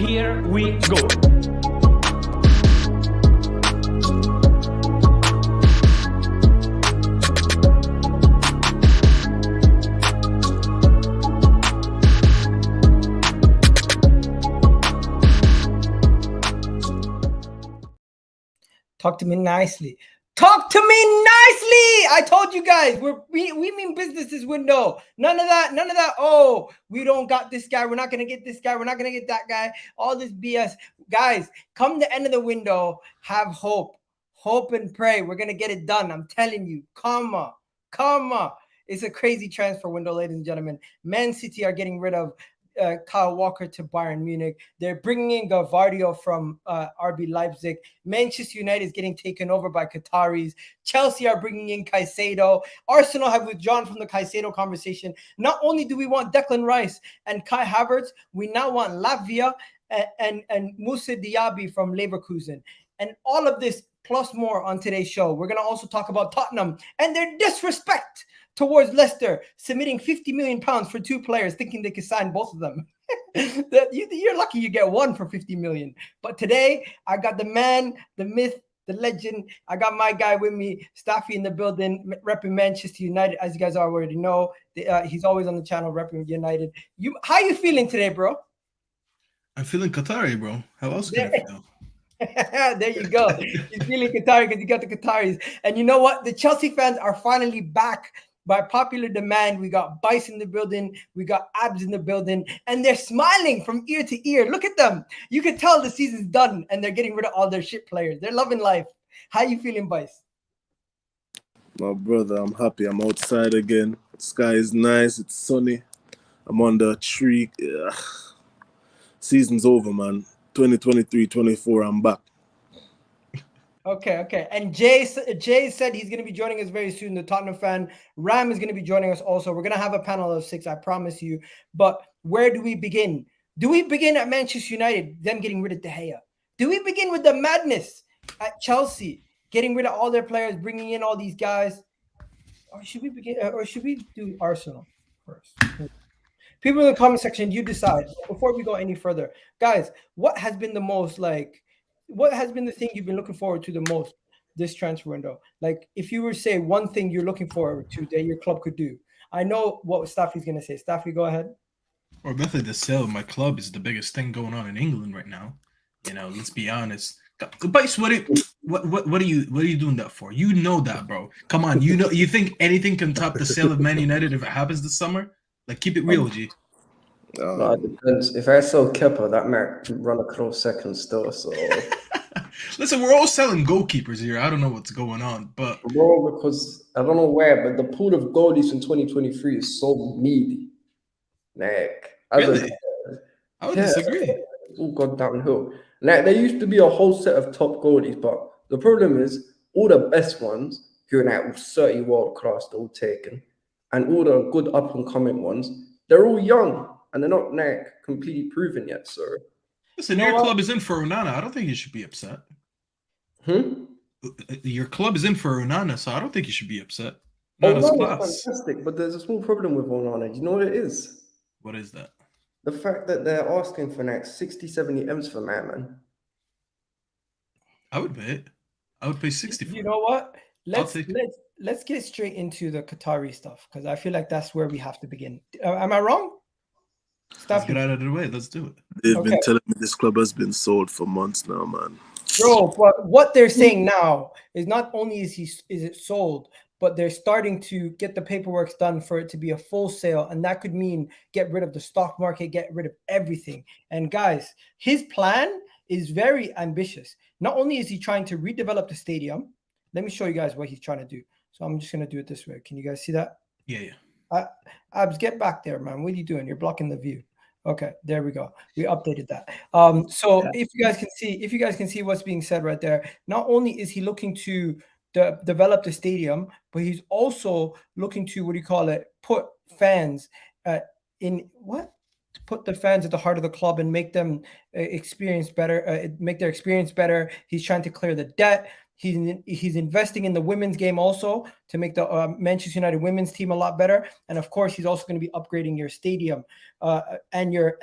Here we go. Talk to me nicely. Talk to me nicely. I told you guys, we mean business this window. None of that. Oh, we don't got this guy. We're not going to get this guy. We're not going to get that guy. All this BS. Guys, come the end of the window, have hope. Hope and pray. We're going to get it done. I'm telling you. Comma. It's a crazy transfer window, ladies and gentlemen. Man City are getting rid of Kyle Walker to Bayern Munich. They're bringing in Gvardiol from RB Leipzig. Manchester United is getting taken over by Qataris. Chelsea are bringing in Caicedo. Arsenal have withdrawn from the Caicedo conversation. Not only do we want Declan Rice and Kai Havertz, we now want Lavia and Moussa Diaby from Leverkusen. And all of this plus more on today's show. We're going to also talk about Tottenham and their disrespect towards Leicester, submitting £50 million for two players, thinking they could sign both of them. You're lucky you get one for $50 million. But today, I got the man, the myth, the legend. I got my guy with me, Staffy in the building, repping Manchester United, as you guys already know. He's always on the channel, repping United. How you feeling today, bro? I'm feeling Qatari, bro. How else can I feel? There you go. You're feeling Qatari because you got the Qataris. And you know what? The Chelsea fans are finally back. By popular demand, we got Bice in the building, we got Abs in the building, and they're smiling from ear to ear. Look at them. You can tell the season's done, and they're getting rid of all their shit players. They're loving life. How you feeling, Bice? My brother, I'm happy. I'm outside again. The sky is nice. It's sunny. I'm on the tree. Yeah. Season's over, man. 2023-24, I'm back. Okay. And Jay said he's going to be joining us very soon, the Tottenham fan. Ram is going to be joining us also. We're going to have a panel of 6, I promise you. But where do we begin? Do we begin at Manchester United, them getting rid of De Gea? Do we begin with the madness at Chelsea, getting rid of all their players, bringing in all these guys? Or should we begin? Or should we do Arsenal first? People in the comment section, you decide. Before we go any further, guys, what has been the most what has been the thing you've been looking forward to the most this transfer window? Like, if you were to say one thing you're looking forward to that your club could do. I know what Staffy's going to say. Staffy, go ahead. Well, definitely the sale of my club is the biggest thing going on in England right now. You know, let's be honest. Bice, what are you doing that for? You know that, bro. Come on, you think anything can top the sale of Man United if it happens this summer? Like, keep it real, G. No, it depends. If I sell Kepa, that might run a close second still. So listen, we're all selling goalkeepers here. I don't know what's going on, but bro, because I don't know where, but the pool of goalies in 2023 is so needy. Like, really? I would disagree. It's all gone downhill. Like, there used to be a whole set of top goalies, but the problem is all the best ones who are like 30 world class, they're all taken, and all the good up and coming ones, they're all young. And they're not completely proven yet, so. Listen, your club is in for Onana. I don't think you should be upset. Your club is in for Onana, so I don't think you should be upset. Onana's fantastic, but there's a small problem with Onana. Do you know what it is? What is that? The fact that they're asking for 60, 70 M's for man. I would pay it. I would pay 60 for it. You know what? Let's get straight into the Qatari stuff, because I feel like that's where we have to begin. Am I wrong? Let's get out of the way. Let's do it. They've been telling me this club has been sold for months now, man. Bro, but what they're saying now is not only is it sold, but they're starting to get the paperwork done for it to be a full sale, and that could mean get rid of the stock market, get rid of everything. And guys, his plan is very ambitious. Not only is he trying to redevelop the stadium, let me show you guys what he's trying to do. So I'm just going to do it this way. Can you guys see that? Yeah. Abs, get back there, man. What are you doing? You're blocking the view. Okay, there we go. We updated that. So if you guys can see what's being said right there, not only is he looking to develop the stadium, but he's also looking to put fans put the fans at the heart of the club and make them experience better, make their experience better. He's trying to clear the debt. He's investing in the women's game also to make the Manchester United women's team a lot better. And of course, he's also going to be upgrading your stadium and your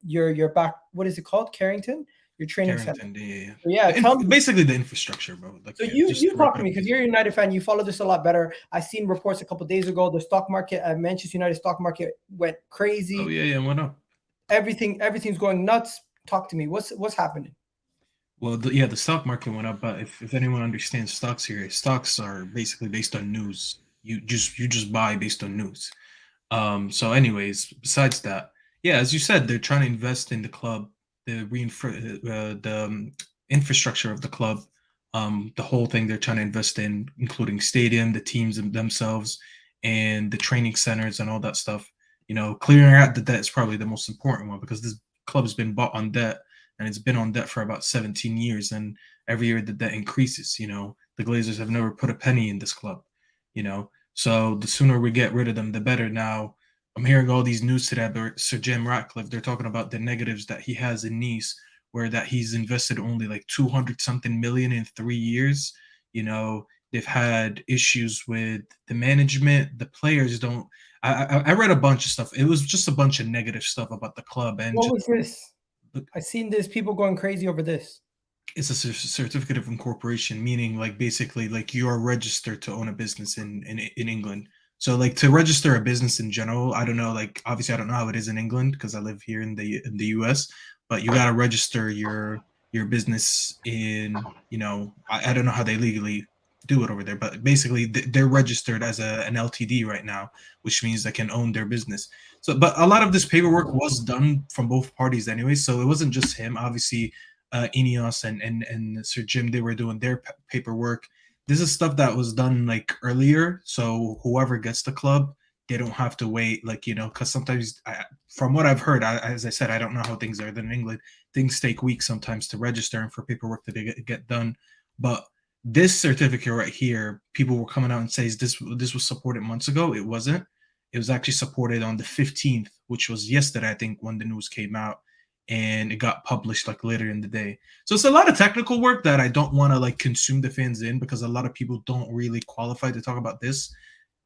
your back. What is it called? Carrington. Your training center. Carrington, Yeah, tell me. Basically the infrastructure, bro. Like, So yeah, you talk to me because you're a United fan. You follow this a lot better. I seen reports a couple days ago. The stock market, Manchester United stock market went crazy. Oh yeah, went up. Everything's going nuts. Talk to me. What's happening? Well, the stock market went up, but if anyone understands stocks here, stocks are basically based on news. You just buy based on news. So anyways, besides that, yeah, as you said, they're trying to invest in the club, the infrastructure of the club, the whole thing they're trying to invest in, including stadium, the teams themselves, and the training centers and all that stuff. You know, clearing out the debt is probably the most important one because this club's been bought on debt, and it's been on debt for about 17 years, and every year the debt increases. You know, the Glazers have never put a penny in this club, you know. So the sooner we get rid of them, the better. Now, I'm hearing all these news today about Sir Jim Ratcliffe. They're talking about the negatives that he has in Nice, where that he's invested only like 200 something million in 3 years. You know, they've had issues with the management. The players don't. I read a bunch of stuff. It was just a bunch of negative stuff about the club. And what was this? I seen this. People going crazy over this. It's a certificate of incorporation, meaning like basically like you are registered to own a business in England. So like to register a business in general, I don't know, like obviously I don't know how it is in England because I live here in the US, but you got to register your business in, you know, I don't know how they legally do it over there, but basically they're registered as an LTD right now, which means they can own their business. So, but a lot of this paperwork was done from both parties anyway, so it wasn't just him. Obviously, Ineos and Sir Jim, they were doing their paperwork. This is stuff that was done like earlier, so whoever gets the club, they don't have to wait, like, you know, because sometimes, from what I've heard, as I said, I don't know how things are in England. Things take weeks sometimes to register and for paperwork to get done. But this certificate right here, people were coming out and saying this was supported months ago. It wasn't. It was actually supported on the 15th, which was yesterday, I think, when the news came out, and it got published like later in the day. So it's a lot of technical work that I don't want to like consume the fans in, because a lot of people don't really qualify to talk about this.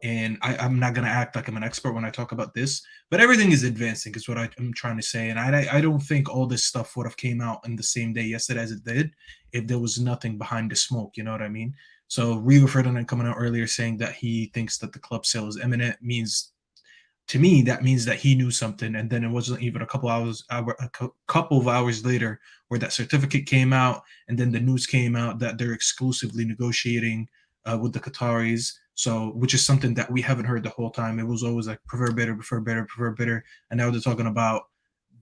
And I'm not going to act like I'm an expert when I talk about this, but everything is advancing is what I'm trying to say. And I don't think all this stuff would have came out in the same day yesterday as it did if there was nothing behind the smoke, you know what I mean? So Rio Ferdinand coming out earlier saying that he thinks that the club sale is imminent means, to me, that means that he knew something. And then it wasn't even a couple of hours later where that certificate came out, and then the news came out that they're exclusively negotiating with the Qataris. So, which is something that we haven't heard the whole time. It was always like prefer better. And now they're talking about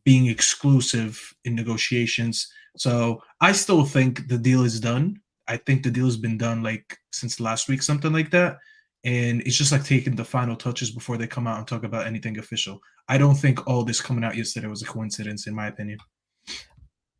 being exclusive in negotiations. So I still think the deal is done. I think the deal has been done like since last week, something like that. And it's just like taking the final touches before they come out and talk about anything official. I don't think all this coming out yesterday was a coincidence, in my opinion.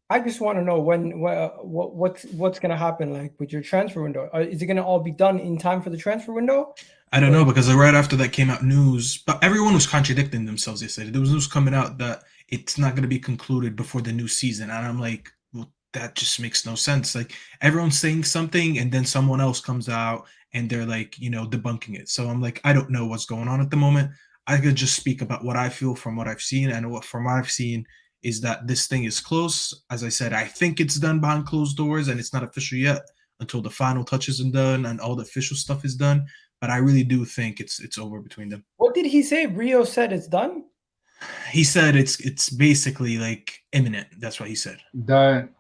I just want to know what's going to happen, like with your transfer window. Is it going to all be done in time for the transfer window? I don't know, because right after that came out news, but everyone was contradicting themselves yesterday. There was news coming out that it's not going to be concluded before the new season, and I'm like, well, that just makes no sense. Like, everyone's saying something, and then someone else comes out and they're like, you know, debunking it. So I'm like, I don't know what's going on at the moment. I could just speak about what I feel from what I've seen, and from what I've seen is that this thing is close. As I said, I think it's done behind closed doors, and it's not official yet until the final touches are done and all the official stuff is done. But I really do think it's over between them. What did he say? Rio said it's done? He said it's basically like imminent. That's what he said. Don't.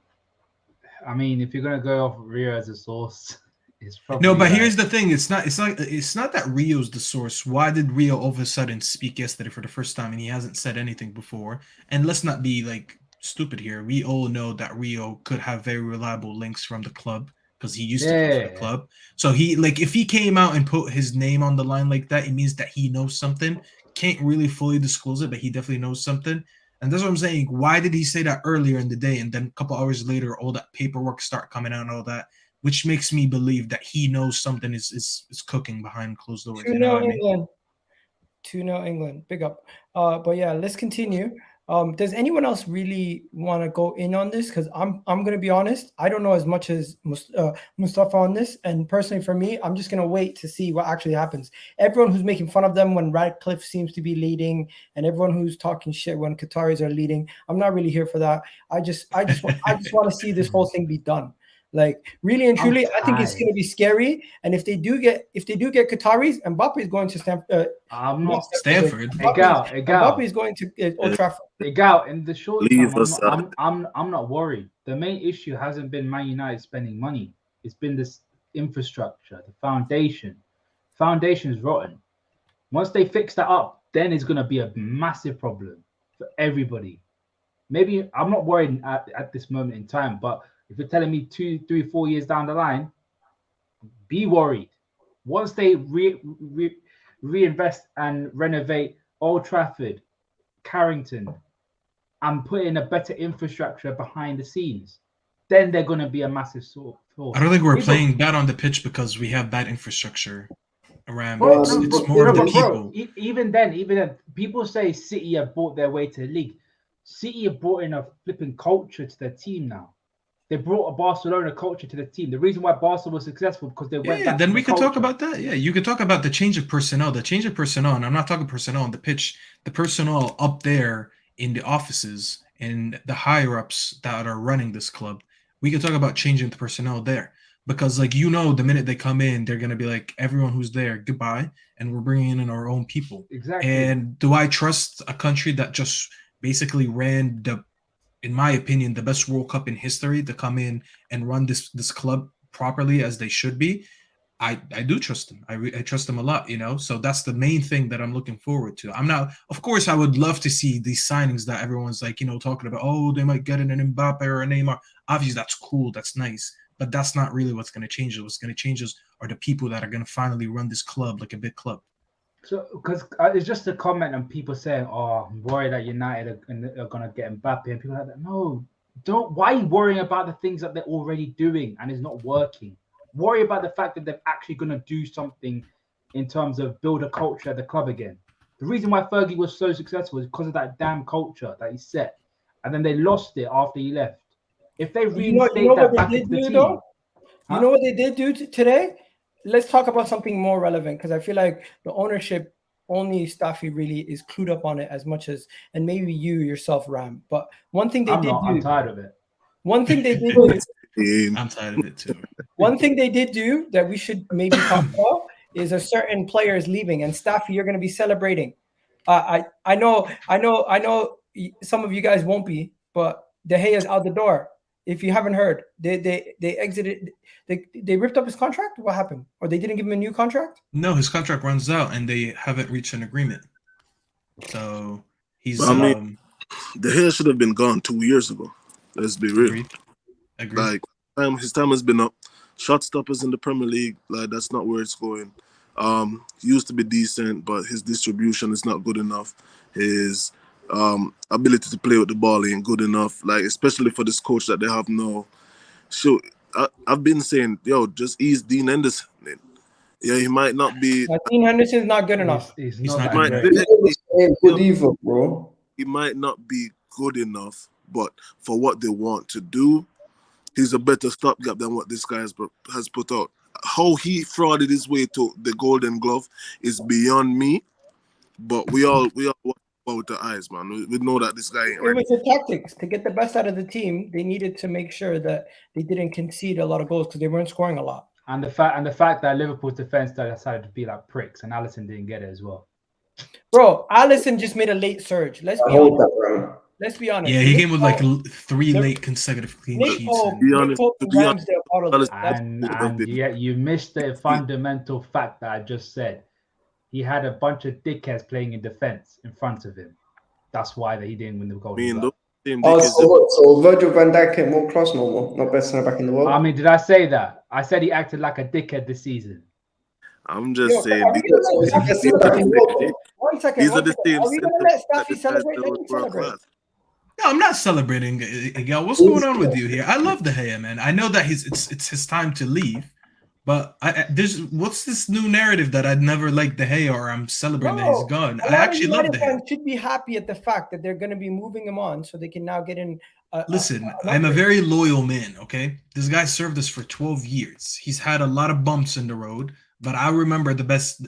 I mean, if you're gonna go off Rio as a source, it's probably no. But here's the thing: it's not that Rio's the source. Why did Rio all of a sudden speak yesterday for the first time, and he hasn't said anything before? And let's not be like stupid here. We all know that Rio could have very reliable links from the club, because he used to play for the club. So he, like, if he came out and put his name on the line like that, it means that he knows something. Can't really fully disclose it, but he definitely knows something. And that's what I'm saying. Why did he say that earlier in the day, and then a couple hours later, all that paperwork start coming out and all that, which makes me believe that he knows something is cooking behind closed doors. 2-0 England. 2-0 England. Big up. But yeah, let's continue. Does anyone else really want to go in on this? Because I'm gonna be honest, I don't know as much as Mustafa on this, and personally for me, I'm just gonna wait to see what actually happens. Everyone who's making fun of them when Radcliffe seems to be leading, and everyone who's talking shit when Qataris are leading, I'm not really here for that. I just want to see this whole thing be done. Like really and truly, I think it's going to be scary. And if they do get Qataris, Mbappe is going to Stanford. Mbappe is going to Old Trafford. Egal, in the short Leave term, us out. I'm not worried. The main issue hasn't been Man United spending money. It's been this infrastructure, the foundation. Foundation is rotten. Once they fix that up, then it's going to be a massive problem for everybody. Maybe I'm not worried at this moment in time, but if you're telling me 2, 3, 4 years down the line, be worried. Once they reinvest and renovate Old Trafford, Carrington, and put in a better infrastructure behind the scenes, then they're going to be a massive force. I don't think we're playing bad on the pitch because we have bad infrastructure around. It's more of the people. Even then, people say City have brought their way to the league. City have brought in a flipping culture to their team now. They brought a Barcelona culture to the team. The reason why Barcelona was successful because they went. Yeah, then we could talk about that. Yeah, you could talk about the change of personnel. The change of personnel, and I'm not talking personnel on the pitch. The personnel up there in the offices and the higher ups that are running this club. We could talk about changing the personnel there because, like the minute they come in, they're gonna be like everyone who's there, goodbye, and we're bringing in our own people. Exactly. And do I trust a country that just basically ran in my opinion, the best World Cup in history to come in and run this club properly as they should be? I do trust them. I trust them a lot, So that's the main thing that I'm looking forward to. Of course, I would love to see these signings that everyone's like, talking about. Oh, they might get in an Mbappe or a Neymar. Obviously, that's cool. That's nice. But that's not really what's going to change it. What's going to change us are the people that are going to finally run this club like a big club. So, because it's just a comment on people saying, "Oh, I'm worried that United are going to get Mbappe," and people are like, "No, don't. Why are you worrying about the things that they're already doing and it's not working? Worry about the fact that they're actually going to do something in terms of build a culture at the club again. The reason why Fergie was so successful is because of that damn culture that he set, and then they lost it after he left. If they reinstate that back into the team, you know what they did do today? Let's talk about something more relevant because I feel like the ownership, only Staffy really is clued up on it as much as, and maybe you yourself, Ram. But one thing I'm tired of it. One thing they did do. I'm tired of it too. One thing they did do that we should maybe talk about is a certain player is leaving, and Staffy, you're going to be celebrating. I know some of you guys won't be, but De Gea's out the door. If you haven't heard, they exited. They ripped up his contract. What happened? Or they didn't give him a new contract? No, his contract runs out, and they haven't reached an agreement. So he's. De Gea should have been gone 2 years ago. Let's be real. Agreed. Like his time has been up. Shot stoppers in the Premier League, like that's not where it's going. He used to be decent, but his distribution is not good enough. His ability to play with the ball ain't good enough, like especially for this coach that they have now. So I've been saying, just ease Dean Henderson. Yeah, he might not be. Dean Henderson is not good enough. He's not good either, bro. He might not be good enough, but for what they want to do, he's a better stopgap than what this guy has put out. How he frauded his way to the Golden Glove is beyond me, but we all watch with the eyes, man. We know that this guy ain't right. It was the tactics to get the best out of the team. They needed to make sure that they didn't concede a lot of goals because they weren't scoring a lot. And the fact that Liverpool's defense decided to be like pricks, and Alisson didn't get it as well. Bro, Alisson just made a late surge. Let's be honest. Let's be honest. Yeah, he came with like 3 late consecutive clean sheets. And yet you missed the fundamental fact that I just said. He had a bunch of dickheads playing in defense in front of him. That's why he didn't win the goal. So Virgil van Dijk ain't more class no more, not best centre back in the world. I mean, did I say that? I said he acted like a dickhead this season. I'm just saying. One second. These are the same. Are we gonna let Staffy celebrate? Let him celebrate. No, I'm not celebrating, Egal. What's going on with you here? I love De Gea, man. I know that it's his time to leave, But there's what's this new narrative that I'd never liked De Gea or I'm celebrating that he's gone. I actually love De Gea. Should be happy at the fact that they're going to be moving him on, so they can now get in. Listen, I'm a very loyal man. Okay, this guy served us for 12 years. He's had a lot of bumps in the road, but I remember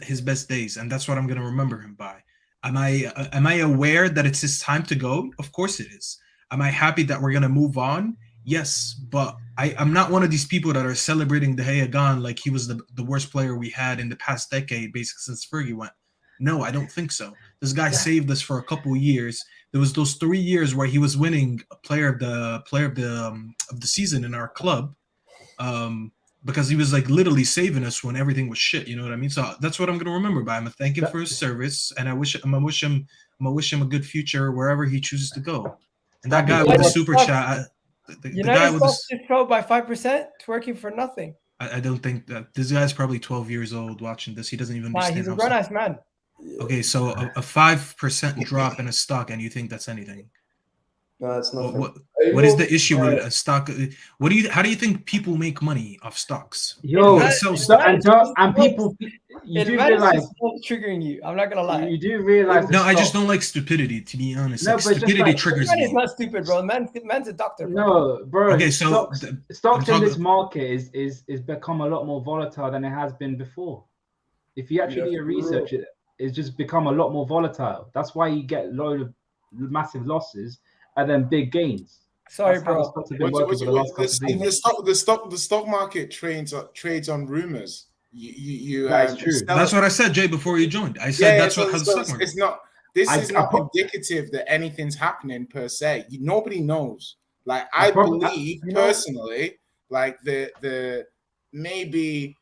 his best days, and that's what I'm going to remember him by. Am I aware that it's his time to go? Of course it is. Am I happy that we're going to move on? Yes, but I'm not one of these people that are celebrating De Gea gone like he was the worst player we had in the past decade, basically since Fergie went. No, I don't think so. This guy saved us for a couple of years. There was those 3 years where he was winning player of the season in our club, because he was like literally saving us when everything was shit. You know what I mean? So that's what I'm gonna remember by him. I thank him for his service, and I'm gonna wish him a good future wherever he chooses to go. And that guy with the super chat. The guy with the show by 5%, twerking for nothing. I don't think that this guy's probably 12 years old watching this. He doesn't even understand. He's a grown-ass man. Okay, so a 5% drop in a stock, and you think that's anything? No, that's nothing. What is the issue with a stock? How do you think people make money off stocks? Yo, and people, you do realize triggering you. I'm not gonna lie. You do realize. No, I just don't like stupidity. To be honest, no, like, stupidity triggers me. Man's not stupid, bro. Man's a doctor. Bro. No, bro. Okay, so stocks in this market is become a lot more volatile than it has been before. If you actually do your research, it's just become a lot more volatile. That's why you get load of massive losses and then big gains. Sorry, bro. The stock market trades on rumors. That's true. That's what I said, Jay, before you joined. I said how the stock market. It's not. This is not indicative that anything's happening per se. Nobody knows. Like I believe personally, like the maybe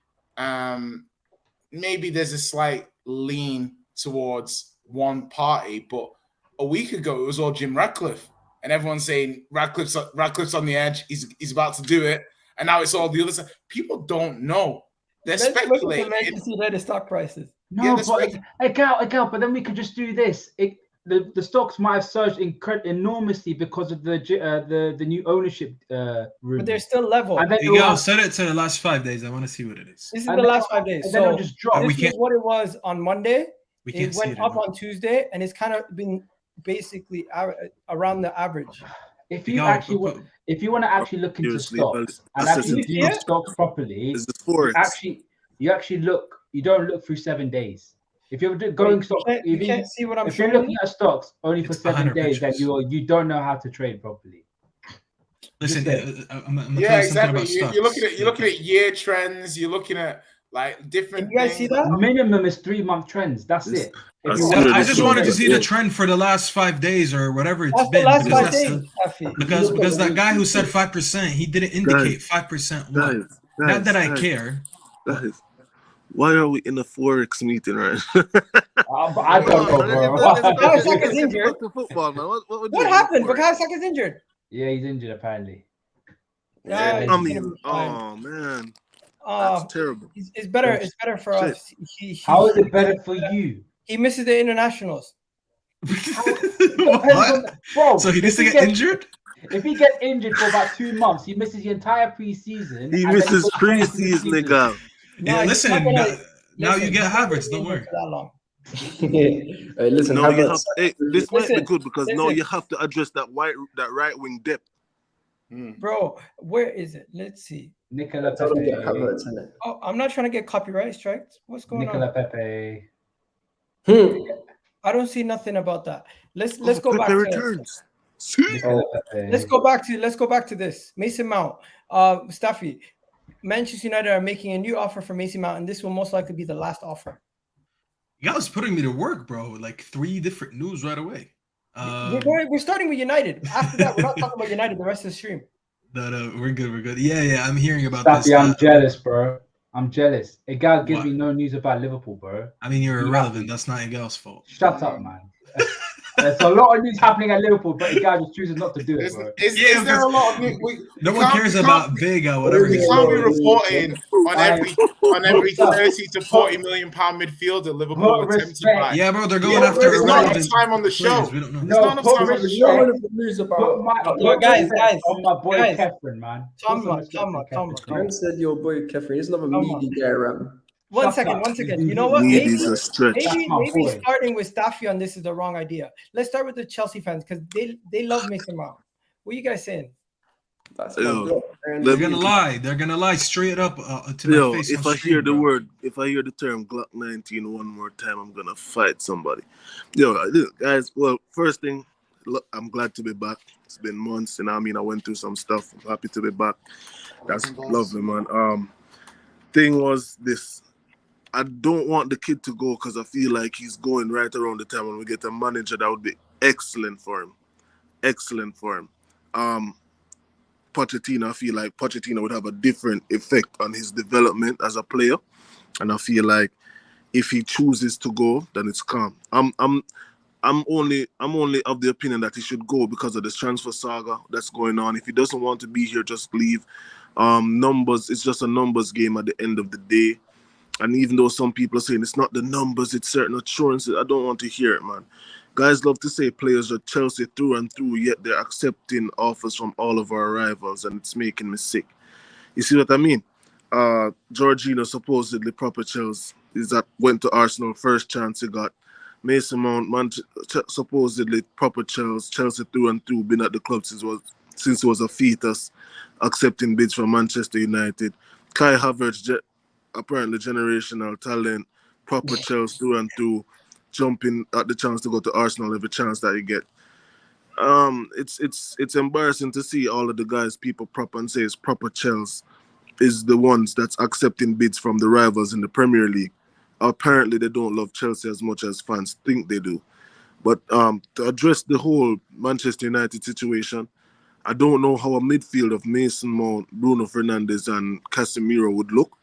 there's a slight lean towards one party, but a week ago it was all Jim Ratcliffe, and everyone's saying Ratcliffe's on the edge. He's about to do it, and now it's all the other side. People don't know. They're speculating. Manchester United stock prices. No, but Egal, but then we could just do this. The stocks might have surged enormously because of the new ownership room. But they're still level. Egal, set it to the last 5 days. I want to see what it is. This is the last 5 days. So then just drop. This is what it was on Monday. It went up on Tuesday, and it's kind of been basically around the average. If you want to actually look into stocks and actually do stocks properly, you actually look. You don't look through 7 days. If you're going stocks, you can't see what I'm if you're looking at stocks only for 7 days, then you don't know how to trade properly. Listen, exactly. You're looking at year trends. You're looking at like different. You guys see that? Minimum is 3 month trends. That's it. I just wanted to see the trend for the last 5 days or whatever it's been. Because that guy who said 5%, he didn't indicate 5%. Not that I care. Guys, why are we in a Forex meeting, right? I don't know, bro. Kovacic is injured. What happened? Kovacic is injured. Yeah, he's injured apparently. Yeah, I mean, oh man, that's terrible. It's better. It's better for us. How is it better for you? He misses the internationals. Bro, so he needs to get injured? If he gets injured for about 2 months, he misses the entire preseason. He misses preseason, nigga. Yeah, listen, now you get Havertz, don't worry. Listen, this might be good because now you have to address that right wing dip. Bro, where is it? Let's see. Nicolas Pepe. Oh, I'm not trying to get copyright strikes. What's going on? Nicolas Pepe. I don't see nothing about that. Let's go back to returns. Let's go back to this. Mason Mount. Staffy. Manchester United are making a new offer for Mason Mount, and this will most likely be the last offer. You guys putting me to work, bro. Like 3 different news right away. We're starting with United. After that, we're not talking about United the rest of the stream. No, we're good. Yeah, I'm hearing about Staffy, this. I'm jealous, bro. I'm jealous. Egal gives me no news about Liverpool, bro. I mean, you're irrelevant. That's not Egal's fault. Shut up, man. There's a lot of news happening at Liverpool, but the guy just chooses not to do it, bro. Is there a lot of news? No one cares about Vega, whatever. We can't be reporting on every Bro, 30 to 40 million pound midfielder Liverpool Put are tempted respect. by. Yeah, bro, they're going Yeah, after There's not enough irrelevant time on the show. players. We don't know. There's not enough time on the respect. show. No one is news Put about. my guys, on my boy guys. Kefren, man. Tom, Put some respect Tom, on Tom, Kefren. Tom. Man said your boy Kefri. He's not a media guy, Ram. One Shut second, up. one second. You know what? Need Maybe, is a stretch. maybe, my maybe boy. starting with Staffy on this is the wrong idea. Let's start with the Chelsea fans because they love Mason Mount. What are you guys saying? That's Yo, my block. And They're gonna lie. They're gonna lie straight up to my Yo, face. if on I stream, hear the bro. word, if I hear the term Glock 19 one more time, I'm gonna fight somebody. Yo, guys. Well, first thing, look, I'm glad to be back. It's been months, and I mean, I went through some stuff. I'm happy to be back. That's lovely, man. Thing was this. I don't want the kid to go because I feel like he's going right around the time when we get a manager that would be excellent for him. Excellent for him. Pochettino, I feel like Pochettino would have a different effect on his development as a player. And I feel like if he chooses to go, then it's calm. I'm only of the opinion that he should go because of this transfer saga that's going on. If he doesn't want to be here, just leave. Numbers, it's just a numbers game at the end of the day. And even though some people are saying it's not the numbers, it's certain assurances, I don't want to hear it, man. Guys love to say players are Chelsea through and through, yet they're accepting offers from all of our rivals, and it's making me sick. You see what I mean? Jorginho supposedly proper Chelsea is that went to Arsenal first chance he got. Mason Mount supposedly proper Chelsea through and through, been at the club since he was a fetus, accepting bids from Manchester United. Kai Havertz, apparently generational talent, proper Chelsea through and through, jumping at the chance to go to Arsenal every chance that you get. It's embarrassing to see all of the guys people prop and say it's proper Chelsea is the ones that's accepting bids from the rivals in the Premier League. Apparently they don't love Chelsea as much as fans think they do. But to address the whole Manchester United situation, I don't know how a midfield of Mason Mount, Bruno Fernandes and Casemiro would look.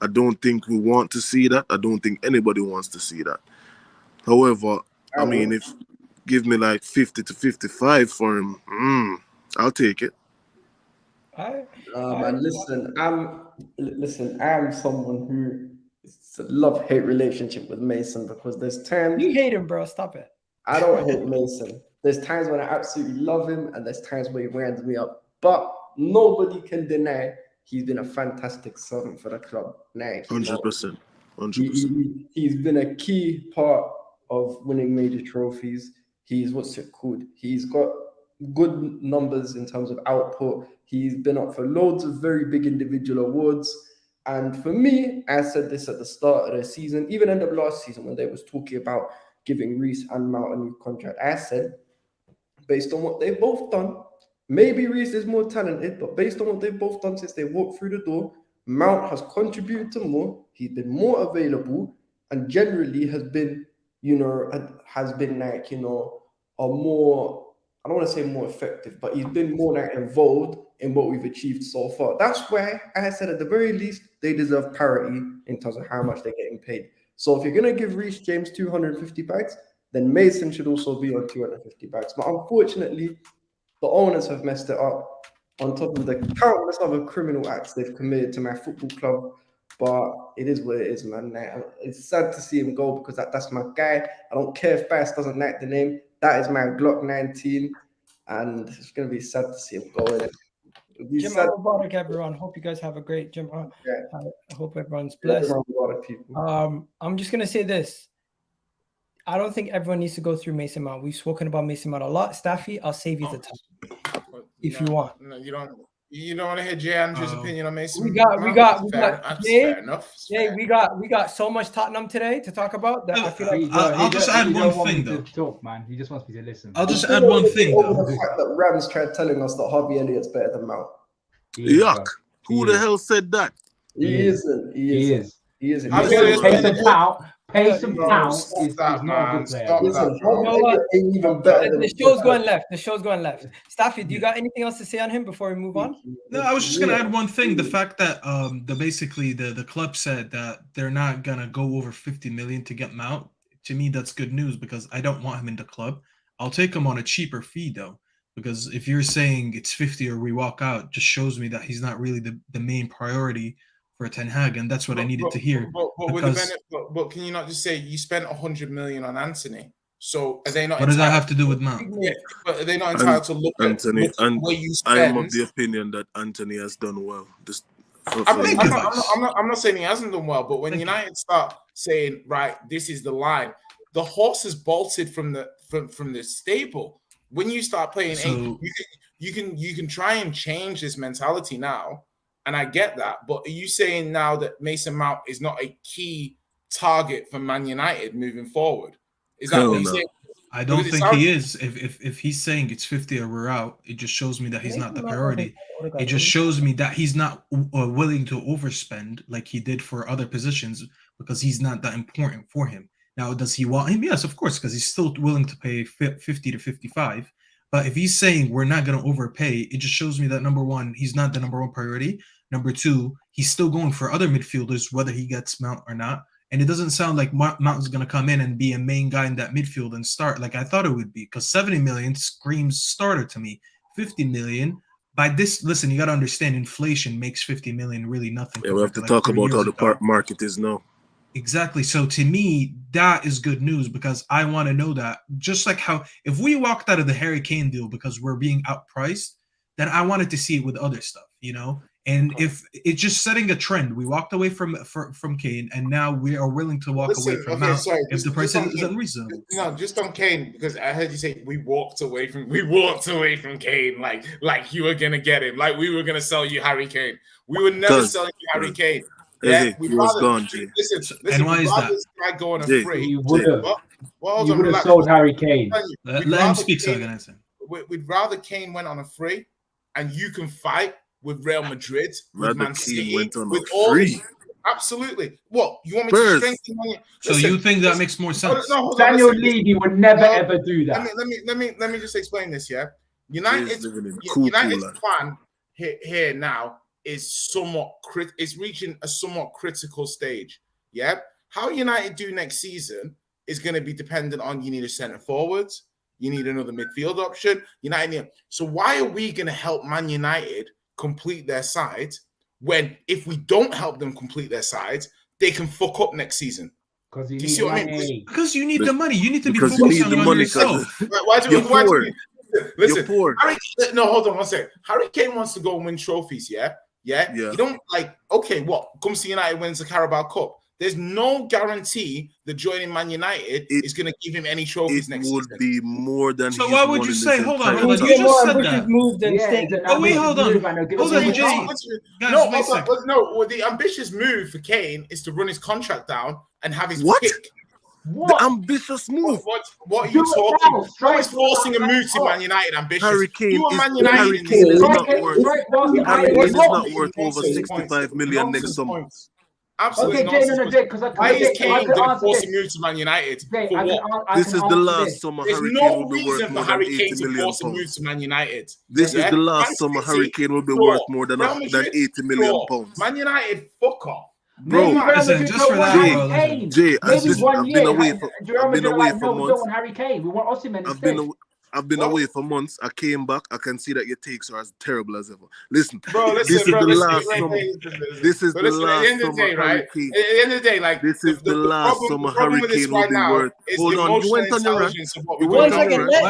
I don't think we want to see that. I don't think anybody wants to see that. However, I mean, if give me like 50 to 55 for him, I'll take it. Man, listen, I'm someone who it's a love-hate relationship with Mason because there's times You hate him, bro. Stop it. I don't hate Mason. There's times when I absolutely love him, and there's times where he winds me up. But nobody can deny he's been a fantastic servant for the club. 100%. He's been a key part of winning major trophies. He's He's got good numbers in terms of output. He's been up for loads of very big individual awards. And for me, I said this at the start of the season, even end of last season when they was talking about giving Reece and Mount a new contract. I said, based on what they've both done, maybe Reece is more talented, but based on what they've both done since they walked through the door, Mount has contributed to more. He's been more available and generally has been, a more, I don't want to say more effective, but he's been more involved in what we've achieved so far. That's why I said at the very least, they deserve parity in terms of how much they're getting paid. So if you're going to give Reece James 250 bags, then Mason should also be on 250 bags. But unfortunately, the owners have messed it up on top of the countless other criminal acts they've committed to my football club. But it is what it is, man. It's sad to see him go because that's my guy. I don't care if Bass doesn't like the name. That is my Glock 19. And it's going to be sad to see him go in. Jim Mubarak, everyone. Hope you guys have a great Jim. I hope everyone's blessed. I'm just gonna say this. I don't think everyone needs to go through Mason Mount. We've spoken about Mason Mount a lot. Staffy, I'll save you the time if you want. No, you don't. You don't want to hear Jay Andrew's opinion on Mason. We got Jay. Fair enough. Jay, we got so much Tottenham today to talk about that I feel like I'll just add one thing though. Talk, man. He just wants me to listen. I'll just add one thing though. The fact that Rams tried telling us that Harvey Elliott's better than Mount. Yuck! Who the hell said that? He isn't. Pace and pound is not a good player. The show's going left. The show's going left. Staffy, do you got anything else to say on him before we move on? No, I was just gonna add one thing. The fact that the club said that they're not gonna go over 50 million to get Mount. To me, that's good news because I don't want him in the club. I'll take him on a cheaper fee though, because if you're saying it's 50 or we walk out, just shows me that he's not really the main priority for Ten Hag, and that's what I needed to hear. But can you not just say you spent 100 million on Anthony? So are they not? What does that have to do with Mount? Yeah, but are they not entitled to look Anthony, at where you I am of spend? the opinion that Anthony has done well. I'm not saying he hasn't done well, but when United start saying, right, this is the line, the horse has bolted from the stable. When you start playing, you can try and change this mentality now, and I get that. But are you saying now that Mason Mount is not a key target for Man United moving forward? Is that what you're saying? I don't think he is. If he's saying it's 50 or we're out, it just shows me that he's not the priority. It just shows me that he's not willing to overspend like he did for other positions because he's not that important for him. Now, does he want him? Yes, of course, because he's still willing to pay 50 to 55. But if he's saying we're not going to overpay, it just shows me that, number one, he's not the number one priority. Number two, he's still going for other midfielders, whether he gets Mount or not. And it doesn't sound like Mount's going to come in and be a main guy in that midfield and start like I thought it would be, because 70 million screams starter to me. 50 million. By this, listen, you got to understand inflation makes 50 million really nothing. Yeah, we have to talk about how the market is now. Exactly. So to me, that is good news because I want to know that. Just like how if we walked out of the Harry Kane deal because we're being outpriced, then I wanted to see it with other stuff, you know? And if it's just setting a trend, we walked away from Kane, and now we are willing to walk away from Mount if the price is unreasonable. No, just on Kane, because I heard you say we walked away from Kane, like you were gonna get him, like we were gonna sell you Harry Kane. We were never selling you Harry Kane. Yeah, he was gone, Jay. Listen, and why is that? This guy go on a free. You would have sold Harry Kane. Let him speak so I can answer. We'd rather Kane went on a free, and you can fight with Real Madrid, with Man City, with all free. Absolutely. What you want me to strengthen? So you think that makes more sense? Daniel Levy would never ever do that. Let me just explain this. Yeah, United's plan here now is somewhat it's reaching a somewhat critical stage. Yeah, how United do next season is going to be dependent on you need a centre forward, you need another midfield option. So why are we going to help Man United complete their side when if we don't help them complete their side, they can fuck up next season? Because you see what I mean? Because you need the money. You need to be focused on yourself. Listen, hold on one second. Harry Kane wants to go and win trophies, yeah? You don't okay, what? Comes to United, wins the Carabao Cup. There's no guarantee that joining Man United is going to give him any trophies next season. It would be more than. So why would you say? Hold on. You just said that. Move than wait, hold on, Jay. No, the ambitious move for Kane is to run his contract down and have his pick. What? The ambitious move. What are you talking? How is forcing a move to Man United ambitious? Harry Kane is not worth over 65 million next summer. Absolutely not. Why is Kane going to force a move to Man United? This is the last summer Harry Kane will be worth more than 80 million pounds. To Man United. This is the last summer Harry Kane will be worth more than 80 million pounds. Man United, fuck off. Bro, listen, just for that, Jay, I've been away for months. Harry Kane. We want Osimhen. I've been away for months. I came back. I can see that your takes are as terrible as ever. Listen, this is the last summer. This is the last summer Harry Kane. At the end of the day, like this is the last summer Harry Kane will be worth. Hold on, you went on your rant. You went on your rant.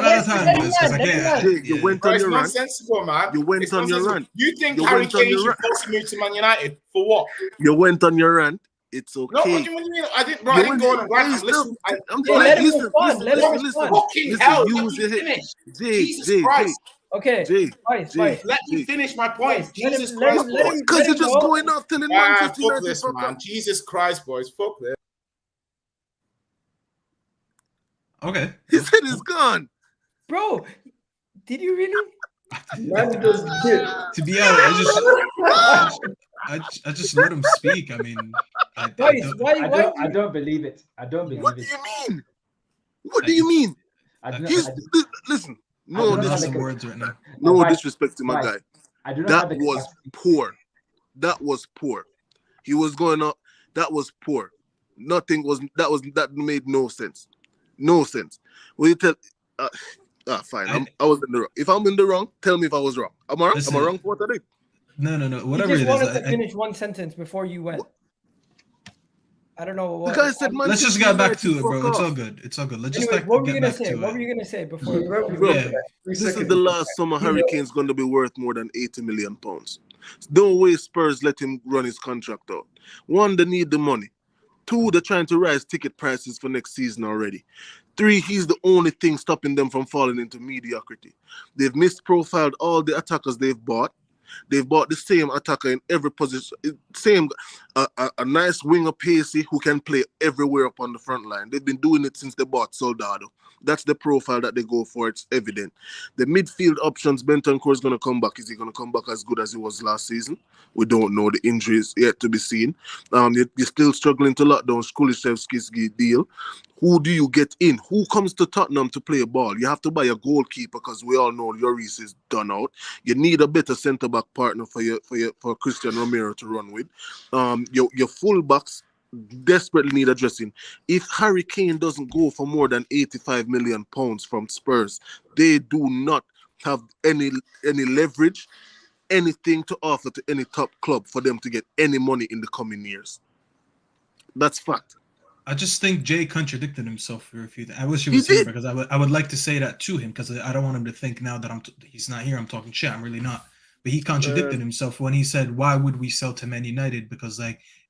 You went on your rant. Nonsensical, man. You went on your rant. You think Harry Kane should force a move to Man United for what? You went on your rant. It's okay. No, what do you mean? I didn't go on a rant. Listen, let him respond. Fucking hell, Jay. Okay, Jay. Let me finish my point. Jesus Christ, because you're just going off telling Manchester United. Fuck this, man. Jesus Christ, boys. Fuck this. Okay. He said it's gone. Bro, did you really? To be honest, I just let him speak. I mean, I don't believe it. I don't believe it. What do you mean? What do you mean? Listen. No words right now. No disrespect to my guy. That was poor. That was poor. He was going up. That was poor. That made no sense. No sense. When you tell Fine. I was in the wrong. If I'm in the wrong, tell me if I was wrong. Am I wrong? Listen, Am I wrong for what I did? No. Whatever You just it wanted is. to finish one sentence before you went. I don't know what. The guy said, Let's just get back to it, bro. It's all good. It's all good. Let's just Anyway, what were you get gonna back say? to What it. were you gonna say before? Yeah. This is the last summer Harry Kane's going to be worth more than £80 million. Don't waste Spurs, let him run his contract out. One, they need the money. Two, they're trying to rise ticket prices for next season already. Three, he's the only thing stopping them from falling into mediocrity. They've misprofiled all the attackers they've bought. They've bought the same attacker in every position. A nice winger pacey who can play everywhere up on the front line. They've been doing it since they bought Soldado. That's the profile that they go for. It's evident. The midfield options, Bentancur is going to come back. Is he going to come back as good as he was last season? We don't know. The injury is yet to be seen. You're still struggling to lock down Kulishevsky's deal. Who do you get in? Who comes to Tottenham to play a ball? You have to buy a goalkeeper because we all know Lloris is done out. You need a better centre-back partner for Christian Romero to run with. Your full-backs desperately need addressing. If Harry Kane doesn't go for more than £85 million from Spurs, they do not have any leverage, anything to offer to any top club for them to get any money in the coming years. That's fact. I just think Jay contradicted himself for a few things. I wish he was here because I would like to say that to him because I don't want him to think now that he's not here. I'm talking shit. I'm really not. But he contradicted himself when he said, "Why would we sell to Man United?" Because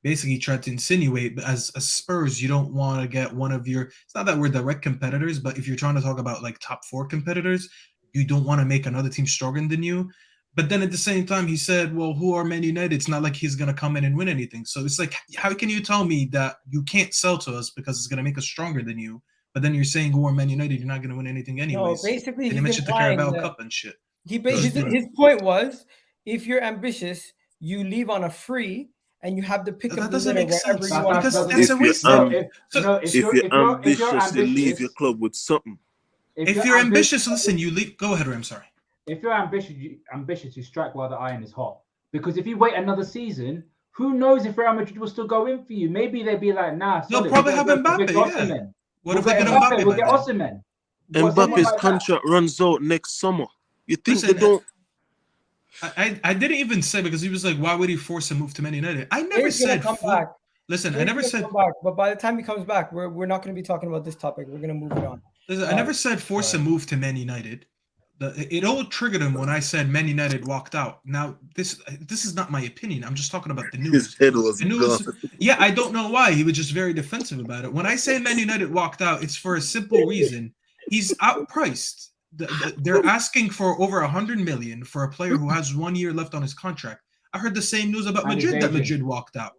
basically he tried to insinuate as a Spurs, you don't want to get one of your. It's not that we're direct competitors, but if you're trying to talk about top 4 competitors, you don't want to make another team stronger than you. But then at the same time, he said, well, who are Man United? It's not like he's going to come in and win anything. So it's like, how can you tell me that you can't sell to us because it's going to make us stronger than you? But then you're saying, who are Man United? You're not going to win anything anyways. No, basically, and you mentioned the Carabao Cup and shit. His point was, if you're ambitious, you leave on a free and you have to pick up. That doesn't make sense. Because that's a waste. If you're ambitious, you leave your club with something. If you're ambitious, listen, you leave. Go ahead, Ray. I'm sorry. If you're ambitious, you strike while the iron is hot. Because if you wait another season, who knows if Real Madrid will still go in for you? Maybe they'd be like, nah. They'll probably have Mbappe. Yeah. What if they get Mbappe? We'll get Osimhen. Mbappe's contract runs out next summer. You think they don't? I didn't even say because he was like, why would he force a move to Man United? I never said. Come back. Listen, I never said. Come back, but by the time he comes back, we're not going to be talking about this topic. We're going to move it on. Listen, I never said force a move to Man United. It all triggered him when I said Man United walked out. Now, this is not my opinion. I'm just talking about the news. His head was the news. Yeah, I don't know why. He was just very defensive about it. When I say Man United walked out, it's for a simple reason. He's outpriced. They're asking for over 100 million for a player who has 1 year left on his contract. I heard the same news about Madrid that Madrid walked out.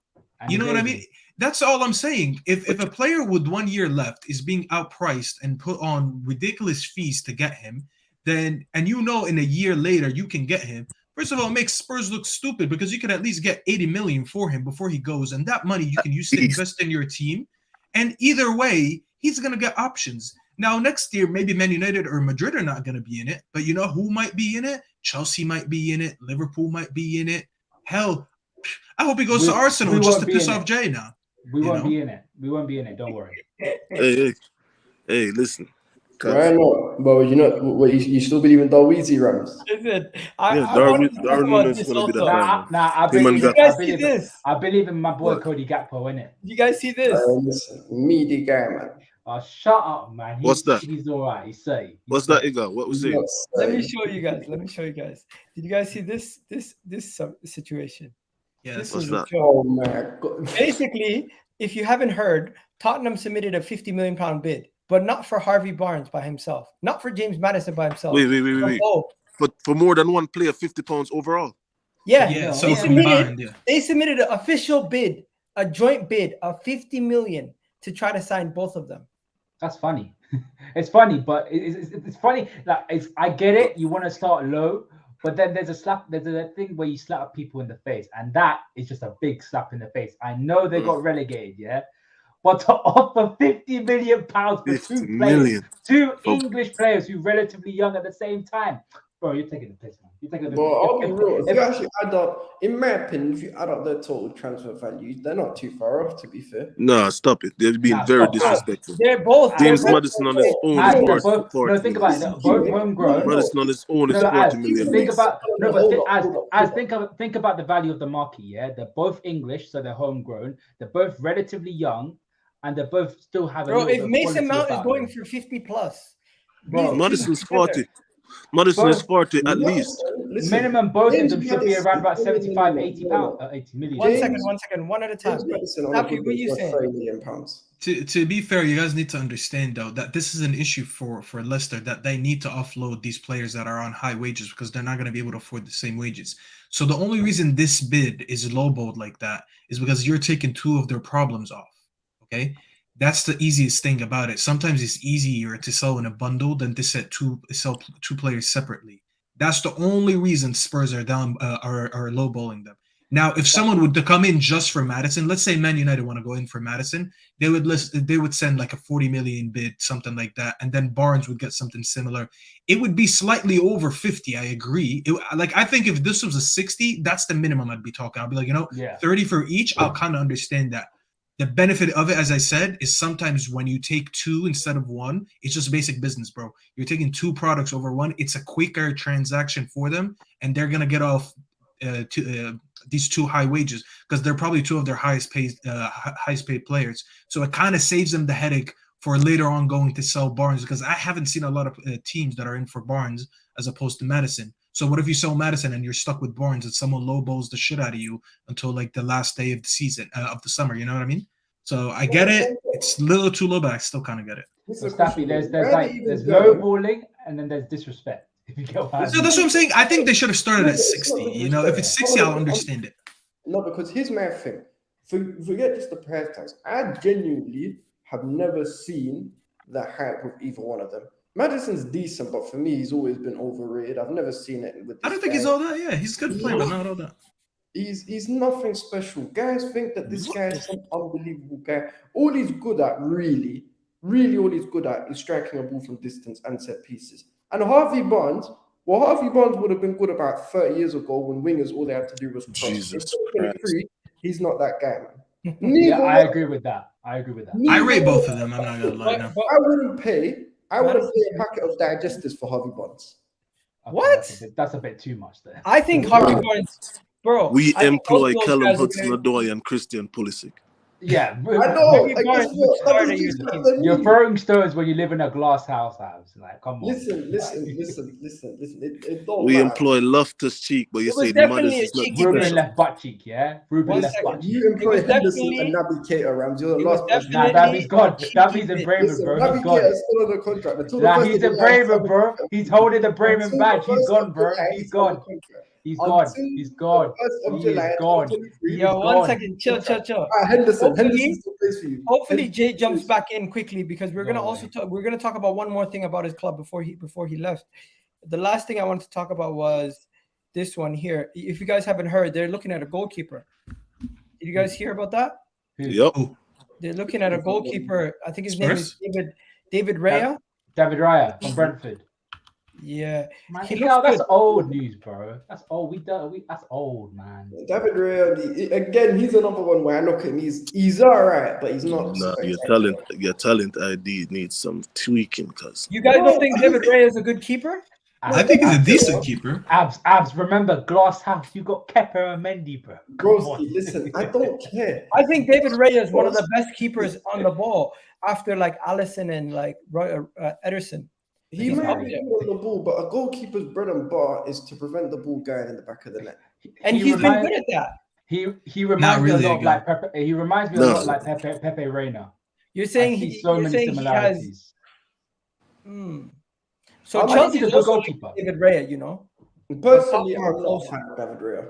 You know what I mean? That's all I'm saying. If a player with 1 year left is being outpriced and put on ridiculous fees to get him, then and in a year later you can get him. First of all, it makes Spurs look stupid because you could at least get 80 million for him before he goes, and that money you can use to invest in your team. And either way, he's gonna get options. Now next year, maybe Man United or Madrid are not gonna be in it, but you know who might be in it? Chelsea might be in it. Liverpool might be in it. Hell, I hope he goes to Arsenal just to piss off Jay now. We won't be in it. We won't be in it. Don't worry. Hey, listen. Why not? But you still believe in Darweezy, Rams? Listen, Darwin is going to be the I believe in my boy Cody Gakpo, innit? You guys see this? Listen, meaty guy, man. Oh, shut up, man. What's that? He's all right. He's safe. What's that, Egal? What was it? Let me show you guys. Did you guys see this situation? Yeah, what's that? Oh my God. Basically, if you haven't heard, Tottenham submitted a £50 million bid. But not for Harvey Barnes by himself. Not for James Maddison by himself. Wait. For more than one player, £50 overall. Yeah. So they submitted an official bid, a joint bid of 50 million to try to sign both of them. That's funny. It's funny, but it's funny. I get it. You want to start low, but then there's a thing where you slap people in the face, and that is just a big slap in the face. I know they got relegated, yeah. But to offer £50 million for two English players who are relatively young at the same time, Bro, you're taking the piss, man. You're taking the But I'll be real. If if- you actually add up, in my opinion, if you add up their total transfer values, they're not too far off. To be fair. Nah, stop it. They're being very stop. disrespectful. They're both. James they're both- Maddison on his own As is they're worth both, 40 no, think about it. million. They're both homegrown. Maddison on his own is No, 40 as, million. think about no, but Hold up. think about the value of the market. Yeah, they're both English, so they're homegrown. They're both relatively young, and they're both still have a Bro, little if bit of Mason quality Mount is about going them. for 50 plus, Bro, these Maddison's two together- 40. Maddison is Both- 40 at least. Listen, minimum both of James them should be Maddison- around about no, 75, 80 pounds, 80 million. One James- second, one at a time. James Maddison on Happy, a good what day you worth saying? £30 million. To be fair, you guys need to understand though that this is an issue for Leicester, that they need to offload these players that are on high wages because they're not going to be able to afford the same wages. So the only reason this bid is lowballed like that is because you're taking two of their problems off. Okay, that's the easiest thing about it. Sometimes it's easier to sell in a bundle than to sell two players separately. That's the only reason Spurs are down are lowballing them. Now, if someone would come in just for Maddison, let's say Man United want to go in for Maddison, they would send like a 40 million bid, something like that, and then Barnes would get something similar. It would be slightly over 50. I agree. I think if this was a 60, that's the minimum I'd be talking. I'd be like, 30 for each. I'll kind of understand that. The benefit of it, as I said, is sometimes when you take two instead of one, it's just basic business, bro. You're taking two products over one. It's a quicker transaction for them, and they're gonna get off these two high wages because they're probably two of their highest paid players. So it kind of saves them the headache for later on going to sell Barnes, because I haven't seen a lot of teams that are in for Barnes as opposed to Maddison. So what if you sell Maddison and you're stuck with Barnes and someone lowballs the shit out of you until like the last day of the season of the summer? You know what I mean? So I get it. It's a little too low, but I still kind of get it. So Staffy, there's lowballing and then there's disrespect. If you get what I mean. So that's what I'm saying. I think they should have started at 60. If it's 60, I'll understand it. No, because here's my thing. Forget just the price tags. I genuinely have never seen the hype with either one of them. Maddison's decent, but for me, he's always been overrated. I've never seen it with this I don't think guy. he's all that. Yeah, he's a good player, but not all that. He's nothing special. Guys think that this guy is some unbelievable guy. All he's good at, really all he's good at is striking a ball from distance and set pieces. And Harvey Barnes would have been good about 30 years ago when wingers, all they had to do was cross. Jesus In 2023, he's not that guy, man. Yeah, I agree with that. I rate both of them. I'm not gonna lie now. I wouldn't pay a packet of digestives for Harvey Barnes. Okay, What? That's a bit too much there. I think Harvey Barnes, bro. We I think employ both those Callum guys are Hudson-Odoi and Christian Pulisic. Yeah, I know. Harvey Barnes would start at your team. you're throwing stones when you live in a glass house. Like, come on. Listen. It don't We matter. employ Loftus-Cheek, but you It was say definitely Maddison's a not cheeky Ruben bit. special. left butt cheek, yeah. Ruben One left second. butt cheek. You employ was Henderson definitely- and Naby Keita, Rams. You're the It was last person. Nah, Davi's gone. Davi's in Bremen, Listen, bro. Naby He's gone. Keita is still on the contract. Until the Nah, first he's of in July, Bremen, bro. He's holding the Bremen until badge. the He's first gone, of bro. July, He's on the gone. contract. He's gone. Until He's gone. the first of He is July, gone. 2023, Yo, He's one gone. second. Chill. Henderson. Hopefully- Henderson still plays for you. Hopefully, Jay jumps back in quickly because we're gonna No also way. we're gonna talk about one more thing about his club before he left. The last thing I wanted to talk about was this one here. If you guys haven't heard, they're looking at a goalkeeper. Did you guys hear about that? Yep. They're looking at a goalkeeper. I think his name is Spurs? David Raya. David Raya from Brentford. Yeah, Man, He Egal, looks that's good. old news, bro. That's old. That's old, man. David Raya, again, he's another one where I look at him. He's all right, but he's not. Nah, spectacular. your talent ID needs some tweaking, cuz. you guys don't think David Raya is a good keeper? I think he's a decent keeper. Abs. Remember, glass house. You got Kepa and Mendy, bro. Come Broski, on. listen, I don't care. I think David Raya is one of the best keepers on the ball after like Allison and like Ederson. He He's might up be there. good on the ball, but a goalkeeper's bread and butter is to prevent the ball going in the back of the net. And he's been good at that. He reminds me really, a lot of Egal. like Pepe. He reminds me a lot like Pepe Reina. You're saying I see he, so you're many saying he has. similarities. So I think Chelsea he's a is good also goalkeeper. David Raya, you know. Personally, Tottenham I'm are not a close. fan of David Raya.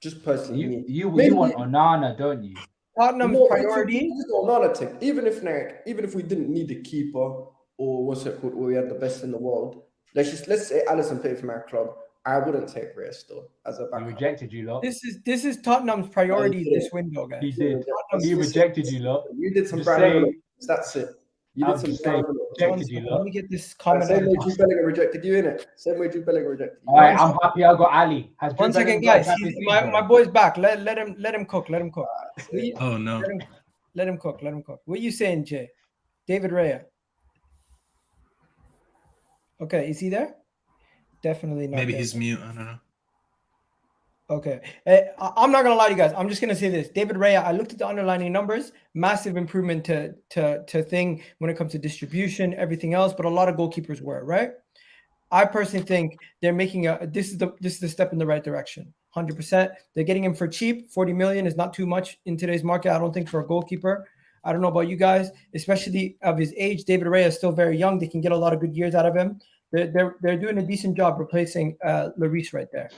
Just personally, me. You Maybe- want Onana, don't you? Tottenham's No, priority. it's not another thing. Even if we didn't need a keeper or what's it called, or we had the best in the world, let's say Alisson played for my club, I wouldn't take Raya still as a He backup. rejected you, lot. This is Tottenham's priority Yeah. this window, guys. He did. Tottenham's He just- rejected you, lot. You did some Just brown saying. envelopes. That's it. You I'm did some just brown saying. envelopes. rejected you, Let lot. me get this comment. Same way Jude Bellingham rejected you, innit? Same way Jude Bellingham rejected you. All right, I'm happy I got Ali. Has One Jude second, Bellingham got guys. Champions League, My bro? boy's back. Let him cook. Let him cook. Oh no. Let him cook. Let him cook. What are you saying, Jay? David Raya. Okay, is he there? Definitely not. Maybe there. he's mute. I don't know. Okay. I'm not gonna lie to you guys. I'm just gonna say this. David Raya, I looked at the underlying numbers, massive improvement to thing when it comes to distribution, everything else, but a lot of goalkeepers were, right? I personally think they're making this is the step in the right direction. 100%. They're getting him for cheap. 40 million is not too much in today's market, I don't think, for a goalkeeper. I don't know about you guys, especially of his age. David Raya is still very young. They can get a lot of good years out of him. They're doing a decent job replacing Lloris right there.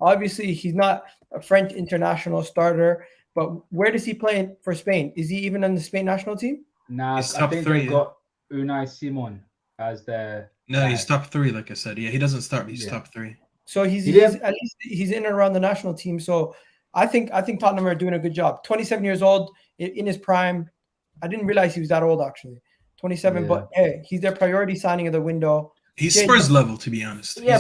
Obviously, he's not a French international starter, but where does he play for Spain? Is he even on the Spain national team? Nah, He's I top think 3, they've got Unai Simon as their. No, guy. he's top 3, like I said. Yeah, he doesn't start, but he's Yeah. top 3. So at least he's in and around the national team. So I think Tottenham are doing a good job. 27 years old, in his prime. I didn't realize he was that old, actually. 27, but hey, he's their priority signing of the window. He's Spurs level, to be honest. Yeah,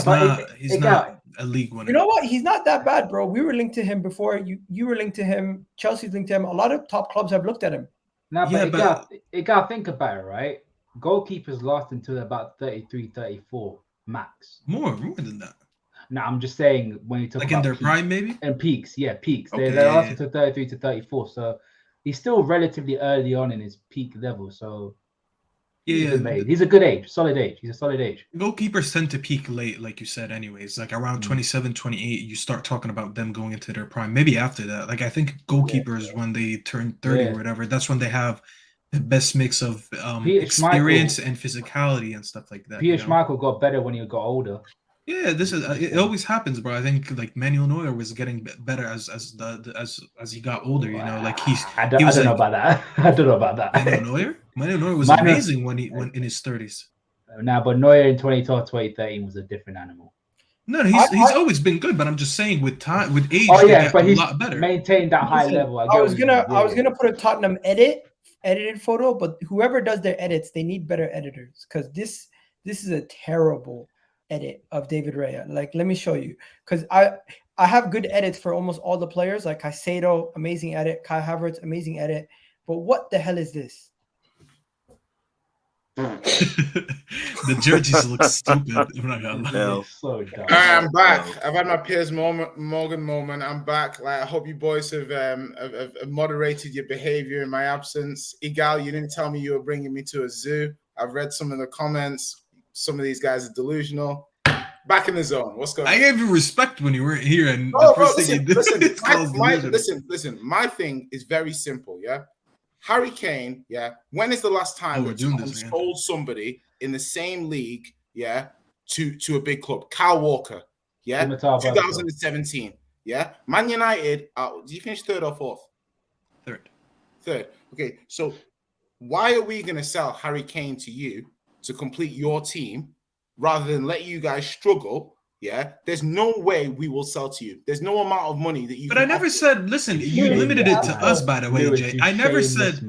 he's not a league winner. You know what? He's not that bad, bro. We were linked to him before. You were linked to him. Chelsea's linked to him. A lot of top clubs have looked at him. Nah, Yeah, but you gotta think about it, right? Goalkeepers last until about 33, 34 max. More than that. No, I'm just saying when you talk Like about in their peaks, prime, maybe? and peaks, peaks. Okay, They last until 33 to 34. So he's still relatively early on in his peak level. So he's a good age, solid age. He's a solid age. Goalkeepers tend to peak late, like you said, anyways. Like around 27, 28, you start talking about them going into their prime. Maybe after that. Like I think goalkeepers, when they turn 30 or whatever, that's when they have the best mix of experience and physicality and stuff like that. Peter Schmeichel got better when he got older. Yeah, this is it. Always happens, bro. I think like Manuel Neuer was getting better as he got older. You know, like I don't know about that. I don't know about that. Manuel Neuer was amazing when in his 30s. Nah, but Neuer in 2012, 2013 was a different animal. No, he's always been good, but I'm just saying with time, with age, but he's a lot better. Maintained that high level. I was gonna put a Tottenham edited photo, but whoever does their edits, they need better editors because this is a terrible edit of David Raya. Like, let me show you, because I have good edits for almost all the players, like Caicedo, amazing edit, Kai Havertz, amazing edit. But what the hell is this? The jerseys look stupid. I'm not gonna lie. So dumb. I'm back. I've had my Piers Morgan moment. I'm back. Like, I hope you boys have moderated your behavior in my absence. Egal, you didn't tell me you were bringing me to a zoo. I've read some of the comments. Some of these guys are delusional. Back in the zone. What's going on? I gave you respect when you weren't here, and the first thing you did. Listen. My thing is very simple. Yeah, Harry Kane. Yeah, when is the last time someone sold somebody in the same league? Yeah, to a big club? Kyle Walker. Yeah, 2017. Yeah, Man United. Did you finish third or fourth? Third. Okay, so why are we going to sell Harry Kane to you to complete your team rather than let you guys struggle? Yeah, there's no way we will sell to you. There's no amount of money that you. But I never said. Listen, you limited it to us, by the way, Jay. I never said.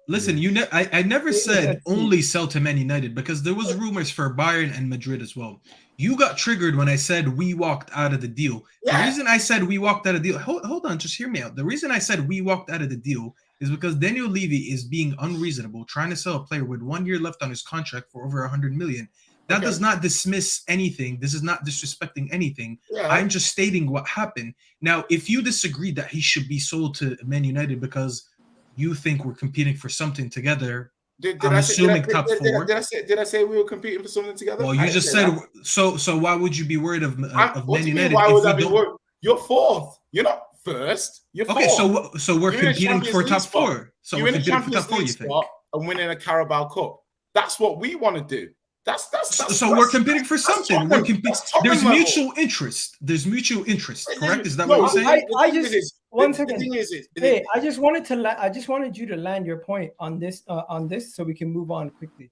Listen, I never said only sell to Man United because there was rumors for Bayern and Madrid as well. You got triggered when I said we walked out of the deal. Yeah. The reason I said we walked out of the deal. Hold on, just hear me out. The reason I said we walked out of the deal is because Daniel Levy is being unreasonable, trying to sell a player with 1 year left on his contract for over 100 million. That does not dismiss anything. This is not disrespecting anything. Yeah. I'm just stating what happened. Now, if you disagree that he should be sold to Man United because you think we're competing for something together, I'm assuming top four. Did I say we were competing for something together? Well, you just said so. So why would you be worried of Man United? Why would I be worried? You're fourth. You're not first. You're fourth. Okay, so we're competing for top four. So we're competing for top four. You think? And winning a Carabao Cup. That's what we want to do. So we're competing for something. We're competing. There's mutual interest. There's mutual interest. Correct? Is that what you're saying? I just wanted you to land your point on this so we can move on quickly.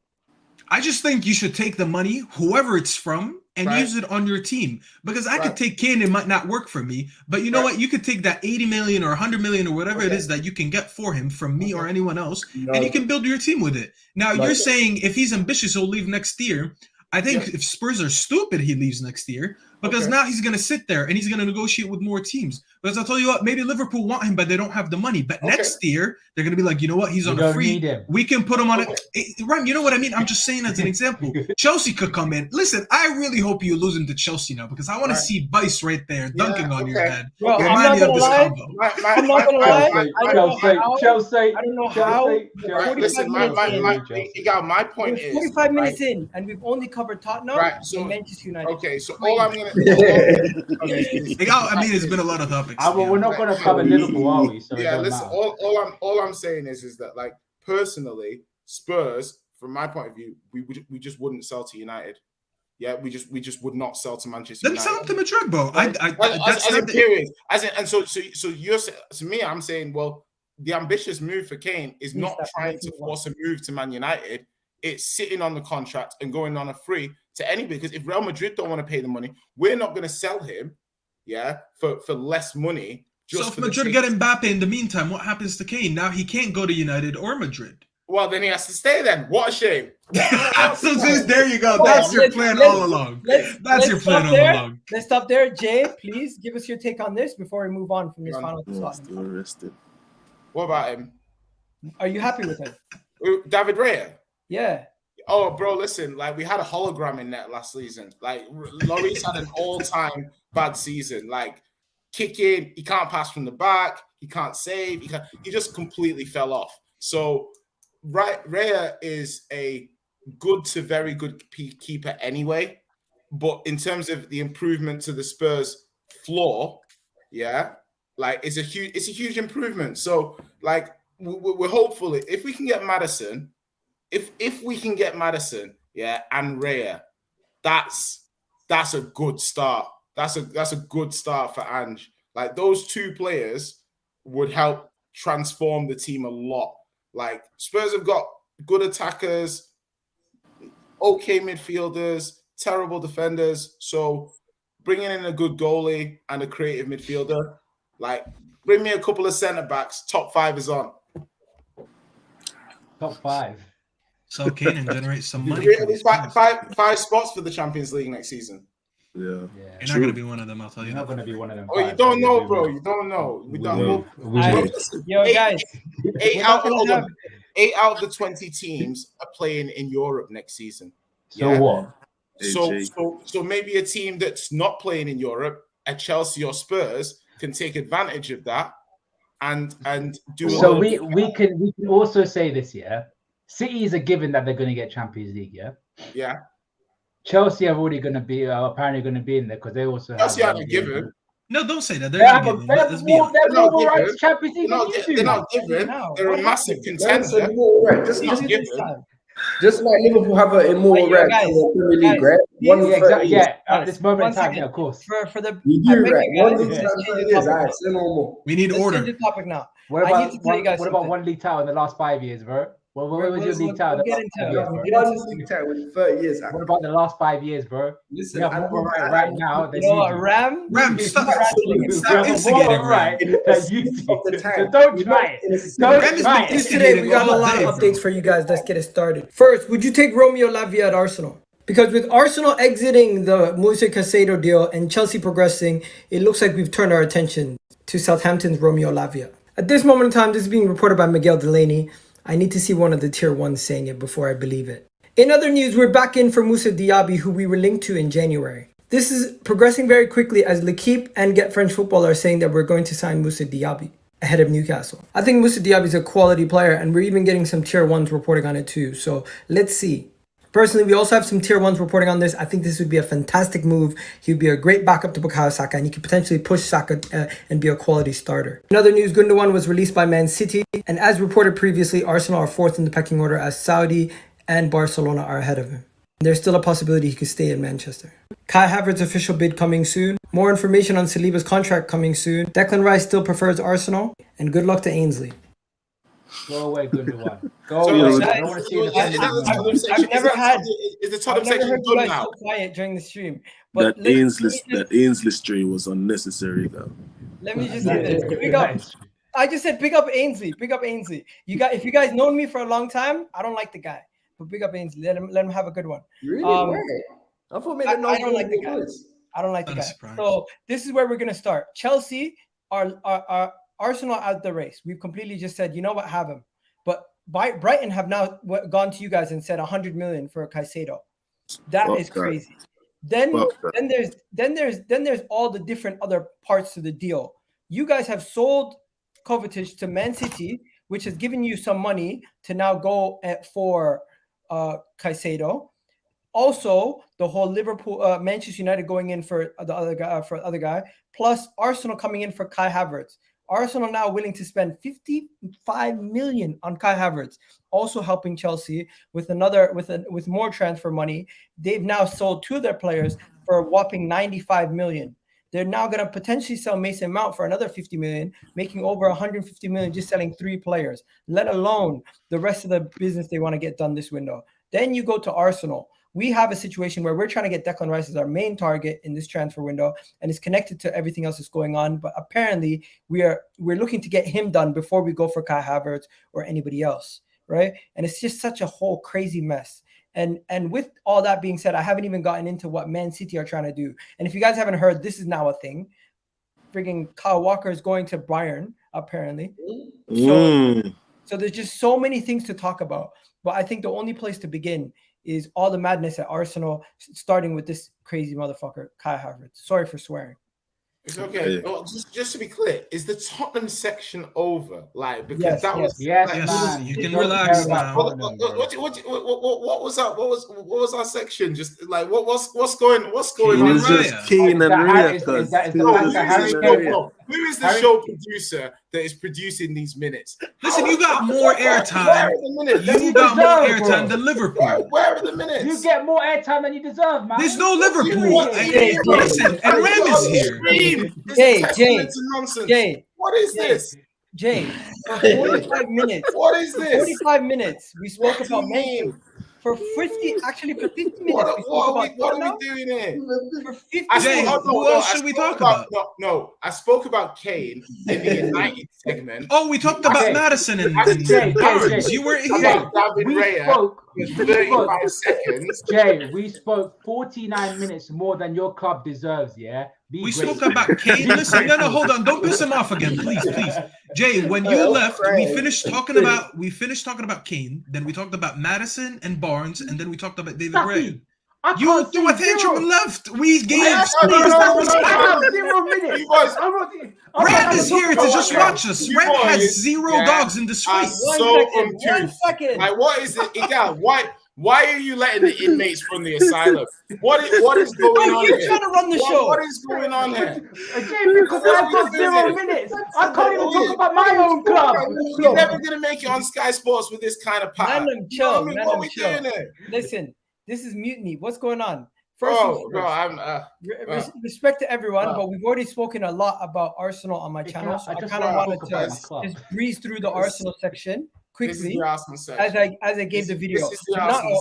I just think you should take the money, whoever it's from, and Right. use it on your team. Because I could Right. take Kane, it might not work for me. But you know Right. what? You could take that 80 million or 100 million or whatever it Okay. is that you can get for him from me or anyone else, No. and you can build your team with it. Now, No. you're saying if he's ambitious, he'll leave next year. I think Yeah. if Spurs are stupid, he leaves next year. Because Okay. now he's going to sit there and he's going to negotiate with more teams. Because I'll tell you what, maybe Liverpool want him, but they don't have the money. But Okay. next year, they're going to be like, you know what? He's We on a don't free. need him. We can put him on a. Ryan, you know what I mean? I'm just saying as an example. Chelsea could come in. Listen, I really hope you lose him to Chelsea now because I want Right. to see Bice right there dunking on your okay. head. Bro, Okay. I'm Remind not me of gonna this lie. combo. I'm not gonna lie. I don't know how. Chelsea. I don't know how. Chelsea. We're Right, 45 listen, minutes in. Egal, my point We're is 45 minutes in, and we've only covered Tottenham Right, so- and Manchester United. Okay, so all I'm gonna. I mean, it's been a lot of topics. Well, we're not going to cover Liverpool, are we? So it Yeah, don't listen. matter. All I'm saying is that like personally, Spurs, from my point of view, we just wouldn't sell to United. Yeah, we just would not sell to Manchester Then United. sell him to Madrid, bro. That's as not in period. As in, and so you're to me, I'm saying, well, the ambitious move for Kane is not trying to force a move to Man United. It's sitting on the contract and going on a free to anybody. Because if Real Madrid don't want to pay the money, we're not going to sell him, yeah, for less money. So Just if for the Madrid sake- get Mbappe in the meantime, what happens to Kane? Now he can't go to United or Madrid. Well, then he has to stay. Then what a shame. So there you go. That's your plan all along. That's your plan all along. Let's stop there. Jay, please give us your take on this before we move on from this final Oh, thought. still arrested. What about him? Are you happy with him? David Raya. Yeah. Oh, bro, listen, like we had a hologram in net last season. Like Lloris had an all-time bad season. Like kicking, he can't pass from the back, he can't save, he just completely fell off. So Raya is a good to very good keeper anyway. But in terms of the improvement to the Spurs floor, yeah, like it's a huge improvement. So like we're hopeful if we can get Maddison. If we can get Maddison, yeah, and Raya, that's a good start. That's a good start for Ange. Like those two players would help transform the team a lot. Like Spurs have got good attackers, okay midfielders, terrible defenders. So bringing in a good goalie and a creative midfielder, like bring me a couple of centre backs. Top 5 is on. Top 5. So Kane and generate some money. Really, for these five players. spots for the Champions League next season. Yeah. You're not going to be one of them, I'll tell you You're not that. going to be one of them. Oh, you don't know, bro. You don't know. We don't know. Yo, guys. Eight we're out, not hold gonna on. 8 out of the 20 teams are playing in Europe next season. So Yeah. what? So maybe a team that's not playing in Europe, at Chelsea or Spurs, can take advantage of that and do. So we can also say this, yeah. City is a given that they're going to get Champions League, yeah. Yeah. Chelsea are already going to be apparently going to be in there because they also Chelsea have aren't a given. No, don't say that. They They're have not a giving. better Let's be honest. more right to Champions League than you do. They're not given. No. They're a What massive happened? contender. Just, Not This given. time. just like Liverpool have an immoral Right, right guys, to the Premier League, guys, right? these- One Yeah, for exactly. 30 Yeah, at Guys, this moment one in time, second. yeah, of course. For the You I do beg right. you One guys, league let's title change the is topic alright, now. say no more. We need Let's order. change the topic now. What I about need to tell you guys what about something. one league title in the last 5 years, bro? What was your league title? We'll get into it. One league title in 30 years. What about the last 5 years, bro? Listen, You have more right now than You know you what, do. Ram? Ram, stop You stop have instigating, more Ram. right In the than you essence do. of the So time. don't We're try not it. in a season. Don't Ram has try been it. Today we got a all lot day, of bro. updates for you guys. Let's get it started. First, would you take Romeo Lavia at Arsenal? Because with Arsenal exiting the Caicedo deal and Chelsea progressing, it looks like we've turned our attention to Southampton's Romeo Lavia. At this moment in time, this is being reported by Miguel Delaney. I need to see one of the tier 1s saying it before I believe it. In other news, we're back in for Moussa Diaby, who we were linked to in January. This is progressing very quickly as L'Equipe and Get French Football are saying that we're going to sign Moussa Diaby ahead of Newcastle. I think Moussa Diaby is a quality player, and we're even getting some tier 1s reporting on it too. So let's see. Personally, we also have some tier 1s reporting on this. I think this would be a fantastic move. He would be a great backup to Bukayo Saka, and he could potentially push Saka and be a quality starter. In other news, Gundogan was released by Man City, and as reported previously, Arsenal are 4th in the pecking order as Saudi and Barcelona are ahead of him. There's still a possibility he could stay in Manchester. Kai Havertz official bid coming soon. More information on Saliba's contract coming soon. Declan Rice still prefers Arsenal, and good luck to Ainsley. Go away, Gundogan. Go So, away. is I don't want to see you in the is that the Premier Tottenham League. section? Is the I've Tottenham never section heard you done guys now? so quiet during the stream. But that Ainsley stream was unnecessary, though. let me just That say this. is- Big that up. is- I just said big up Ainsley. Big up Ainsley. If you guys known me for a long time, I don't like the guy. But big up Ainsley. Let him have a good one. Really? Um, I thought I don't like the guy. I don't like the Not a guy. surprise. So this is where we're gonna start. Chelsea are Arsenal out the race. We've completely just said, you know what, have him. But Brighton have now gone to you guys and said 100 million for Caicedo. That Fuck is that. crazy. Then Fuck that. there's all the different other parts to the deal. You guys have sold Kovacic to Man City, which has given you some money to now go for Caicedo. Also, the whole Liverpool, Manchester United going in for the other guy, plus Arsenal coming in for Kai Havertz. Arsenal now willing to spend 55 million on Kai Havertz, also helping Chelsea with more transfer money. They've now sold two of their players for a whopping 95 million. They're now going to potentially sell Mason Mount for another 50 million, making over 150 million just selling 3 players, let alone the rest of the business they want to get done this window. Then you go to Arsenal. We have a situation where we're trying to get Declan Rice as our main target in this transfer window, and it's connected to everything else that's going on. But apparently, we're looking to get him done before we go for Kai Havertz or anybody else, right? And it's just such a whole crazy mess. And with all that being said, I haven't even gotten into what Man City are trying to do. And if you guys haven't heard, this is now a thing. Frigging Kyle Walker is going to Bayern, apparently. So there's just so many things to talk about. But I think the only place to begin is all the madness at Arsenal, starting with this crazy motherfucker, Kai Havertz. Sorry for swearing. It's okay. Well, just to be clear, is the Tottenham section over? Like, because Yes, that was Yes, like, man. you can Don't relax care about now. Tottenham, bro. What was that? What was our section? Just like what's going Kane on? and It's just Raya. Kane and Raya, Is cuz. that No, fact that Harry Kane? who is the Harry- show producer that is producing these minutes? Listen, you got more Where airtime. are the minutes? You got more deserve, bro. airtime than Liverpool. Where are the minutes? You get more airtime than you deserve, man. There's no Liverpool. What And, do you mean? listen, and Ram is here. Jay, Nonsense. Jay, What is this? Jay, for 45 minutes. What is For this? 45 minutes, we spoke What do you about mean? Manchester. For 50 minutes, we spoke What are about we doing here? For 50 Jay, minutes. who else should we talk about? No, I spoke about Kane in the United segment. Oh, we talked about Okay. Maddison and Jay, Barnes. Jay. You weren't About here. David We Raya spoke. for 35 seconds. Jay, we spoke 49 minutes more than your club deserves, yeah? Be We grateful. spoke about Kane. Listen, no, hold on. Don't piss him off again, please. Jay, when you left, we finished talking about Kane. Then we talked about Maddison and Barnes, and then we talked about David Raya. You threw a tantrum and left. We gave I have 0 minutes. You boys- Ram is here to just watch us. You Ram boys, has 0 yeah, dogs in the are street. so 1 second. Like, what is it, Egal? Why are you letting the inmates from the asylum? What is going on You're here? trying to run the show. What is going on here? Jay, because I've got 0 minutes. I can't even talk about my own club. You're never gonna make it on Sky Sports with this kind of power. Man, chill. What Man, are we chill. doing here? Listen, this is mutiny. What's going on? First, respect to everyone, but we've already spoken a lot about Arsenal on my channel, so I kind of wanted to just breeze through the Arsenal section quickly as I gave the video.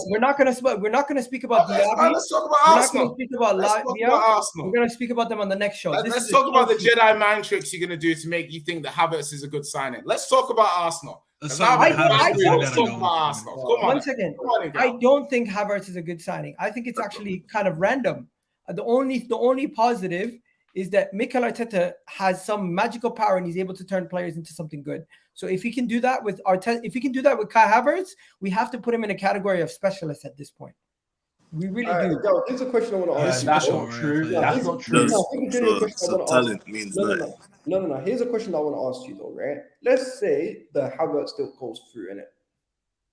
We're not gonna speak about Diaby. Let's talk about Arsenal. We're gonna speak about them on the next show. Let's talk about the Jedi mind tricks you're gonna do to make you think that Havertz is a good signing. Let's talk about Arsenal. Let's Now, talk about let's talk Havertz. about Arsenal. Come on. 1 second. Come on, I don't think Havertz is a good signing. I think it's actually kind of random. The only positive is that Mikel Arteta has some magical power and he's able to turn players into something good. So if he can do that with Arteta, if he can do that with Kai Havertz, we have to put him in a category of specialists at this point. We really do. Yo, here's a question I want to ask. That's not true. That's not true. So talent means nothing. No. Here's a question I want to ask you though, right? Let's say the Havertz still goes through in it.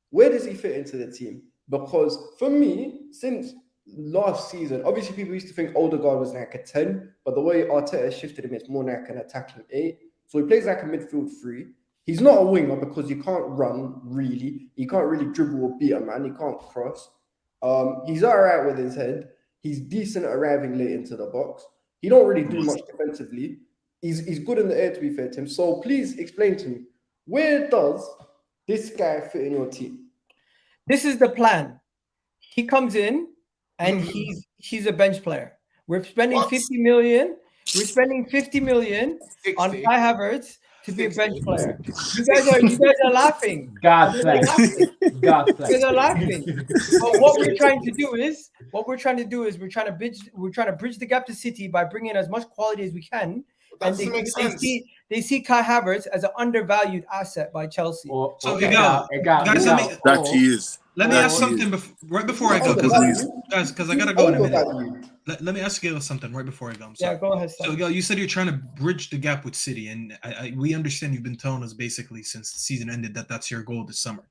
Where does he fit into the team? Because for me, since last season, obviously people used to think Odegaard was like a 10, but the way Arteta shifted him, it's more like an attacking 8. So he plays like a midfield 3. He's not a winger because he can't run really. He can't really dribble or beat a man. He can't cross. He's all right with his head. He's decent at arriving late into the box. He don't really do much defensively. He's good in the air, to be fair to him. So please explain to me, where does this guy fit in your team? This is the plan. He comes in and he's a bench player. We're spending What? 50 million. We're spending 50 million on 60. Kai Havertz to be a 60. bench player. You guys are laughing. God You guys are flex. laughing. God You flex. guys are laughing. But what we're trying to do is we're trying to bridge the gap to City by bringing in as much quality as we can. That And doesn't make sense. they see Kai Havertz as an undervalued asset by Chelsea. So, Okay. guys, That he is. let me That ask he something is. right before I go, because I gotta go in a minute. Let me ask you something right before I go. Yeah, go ahead. So, you said you're trying to bridge the gap with City, and we understand you've been telling us basically since the season ended that that's your goal this summer.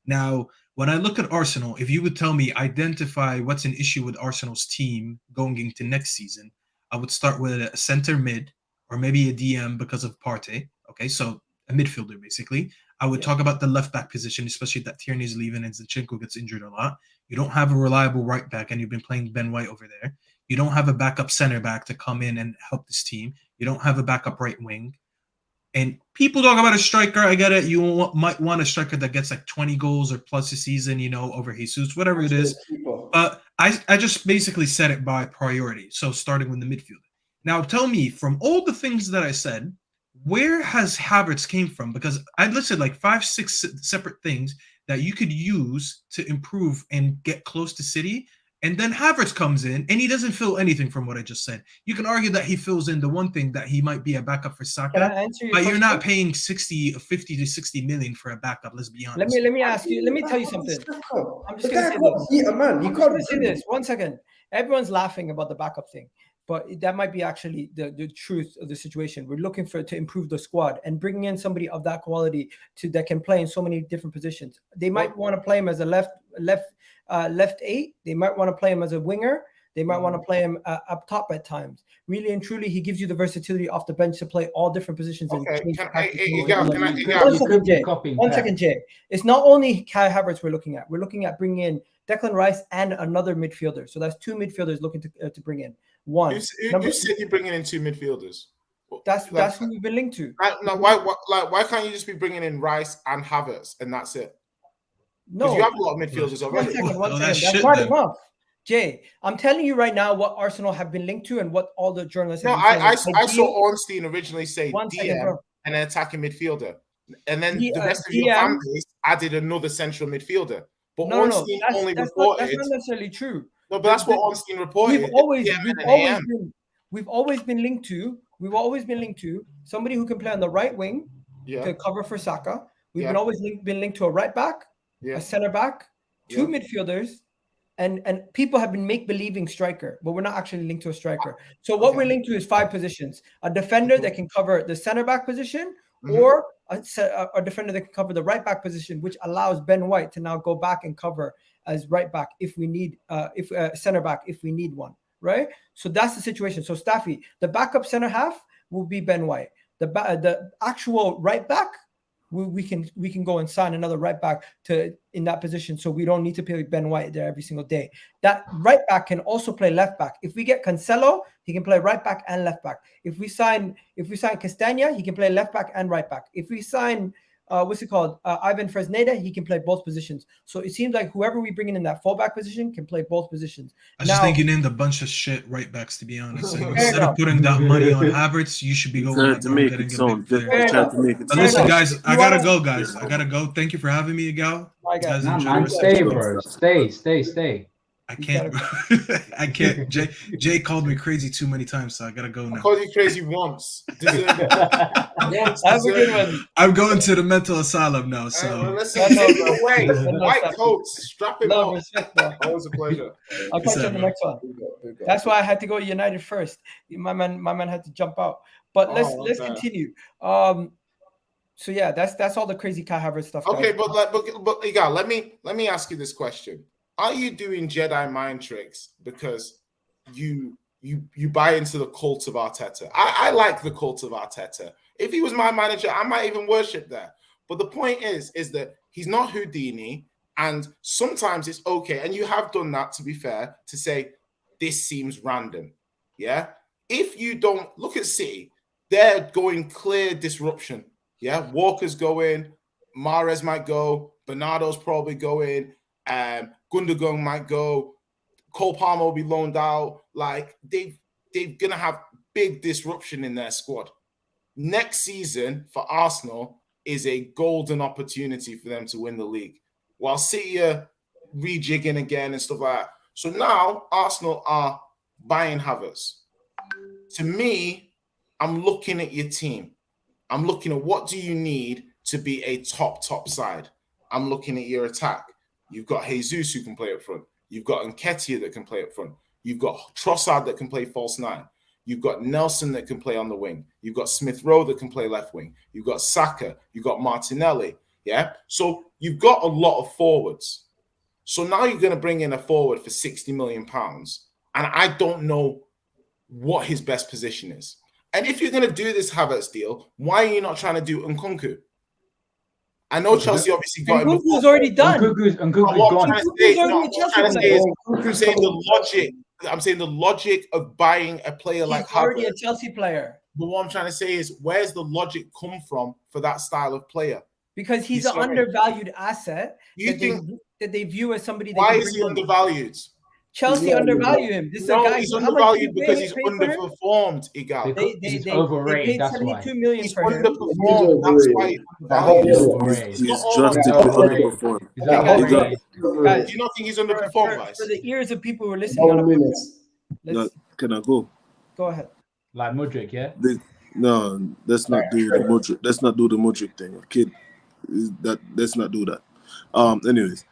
Now, when I look at Arsenal, if you would tell me identify what's an issue with Arsenal's team going into next season, I would start with a center mid or maybe a DM because of Partey. Okay, so a midfielder basically. I would talk about the left back position, especially that Tierney's leaving and Zinchenko gets injured a lot. You don't have a reliable right back, and you've been playing Ben White over there. You don't have a backup center back to come in and help this team. You don't have a backup right wing. And people talk about a striker. I get it. You might want a striker that gets like 20 goals or plus a season, over Jesus, whatever it is. But I just basically set it by priority. So starting with the midfielder. Now tell me, from all the things that I said, where has Havertz came from? Because I listed like 5-6 separate things that you could use to improve and get close to City. And then Havertz comes in and he doesn't fill anything from what I just said. You can argue that he fills in the one thing that he might be a backup for Saka, but you're not paying 50 to 60 million for a backup. Let's be honest. Let me ask you. Let me tell you something. I'm just going to say this. Yeah, man, you can't say this. 1 second. Everyone's laughing about the backup thing, but that might be actually the truth of the situation. We're looking to improve the squad and bringing in somebody of that quality that can play in so many different positions. They might want to play him as a left 8. They might want to play him as a winger. They might want to play him up top at times. Really and truly, he gives you the versatility off the bench to play all different positions. Okay. One second, Jay. It's not only Kai Havertz we're looking at. We're looking at bringing in Declan Rice and another midfielder. So that's 2 midfielders looking to bring in. One. You said you're bringing in 2 midfielders. That's who we've been linked to. Why can't you just be bringing in Rice and Havertz and that's it? No, you have a lot of midfielders already. One second. That's not enough. Jay, I'm telling you right now what Arsenal have been linked to and what all the journalists have been saying. I saw Ornstein originally say DM and an attacking midfielder. And then the rest of your fan base added another central midfielder. But Ornstein only reported... That's not necessarily true. No, but that's what Ornstein reported. We've always been linked to somebody who can play on the right wing to cover for Saka. We've been linked to a right back, a center back, 2 midfielders, and people have been make-believing striker, but we're not actually linked to a striker. So what we're linked to is 5 positions: a defender that can cover the center back position, or a defender that can cover the right back position, which allows Ben White to now go back and cover as right back if we need center back if we need one, right? So that's the situation. So Staffy, the backup center half will be Ben White. The actual right back, we can go and sign another right back in that position, so we don't need to play Ben White there every single day. That right back can also play left back. If we get Cancelo, he can play right back and left back. If we sign Castagna, he can play left back and right back. If we sign Ivan Fresneda, he can play both positions. So it seems like whoever we bring in that fullback position can play both positions. I just think you named a bunch of shit right backs, to be honest. And instead of putting that money on Havertz, you should be going to make it so. Listen, guys, I gotta go. Thank you for having me, Egal. Stay, bro. Stay. I can't. I can't. Jay called me crazy too many times, so I gotta go now. I called you crazy once. Have a good one. I'm going to the mental asylum now. So listen, take it away. White coats, strap him up. Always a pleasure. I'll catch you on the next one. That's why I had to go United first. My man had to jump out. But let's continue. So yeah, that's all the crazy Kai Havertz stuff. Okay, but Egal, let me ask you this question. Are you doing Jedi mind tricks because you buy into the cult of Arteta? I like the cult of Arteta. If he was my manager, I might even worship that. But the point is that he's not Houdini, and sometimes it's okay, and you have done that, to be fair, to say, this seems random. Yeah? If you don't, look at City, they're going clear disruption. Yeah? Walker's going, Mahrez might go. Bernardo's probably going. Gundogan might go. Cole Palmer will be loaned out. Like they're gonna have big disruption in their squad. Next season for Arsenal is a golden opportunity for them to win the league, while City are rejigging again and stuff like that. So now Arsenal are buying Havertz. To me, I'm looking at your team. I'm looking at what do you need to be a top side. I'm looking at your attack. You've got Jesus who can play up front. You've got Nketiah that can play up front. You've got Trossard that can play false nine. You've got Nelson that can play on the wing. You've got Smith Rowe that can play left wing. You've got Saka. You've got Martinelli. Yeah. So you've got a lot of forwards. So now you're going to bring in a forward for £60 million. And I don't know what his best position is. And if you're going to do this Havertz deal, why are you not trying to do Nkunku? I know Chelsea obviously got him. Nkunku's already done. Nkunku's gone. I'm saying the logic. I'm saying the logic of buying a player like He's already Havertz. a Chelsea player. But what I'm trying to say is, where's the logic come from for that style of player? Because he's an undervalued asset that they view as somebody. Why is he undervalued? Chelsea undervalue him. This is a guy he's undervalued because he's underperformed, Egal. He's overrated. That's why. $72 million He's for him. underperformed. That's why He's drastically underperformed. Guys, do you not think he's underperformed, guys? For the ears of people who are listening on a podcast, Can I go? go ahead. Like Mudryk, yeah? No, let's not do the Mudryk. Let's not do the Mudryk thing. Kid, let's not do that. Anyways,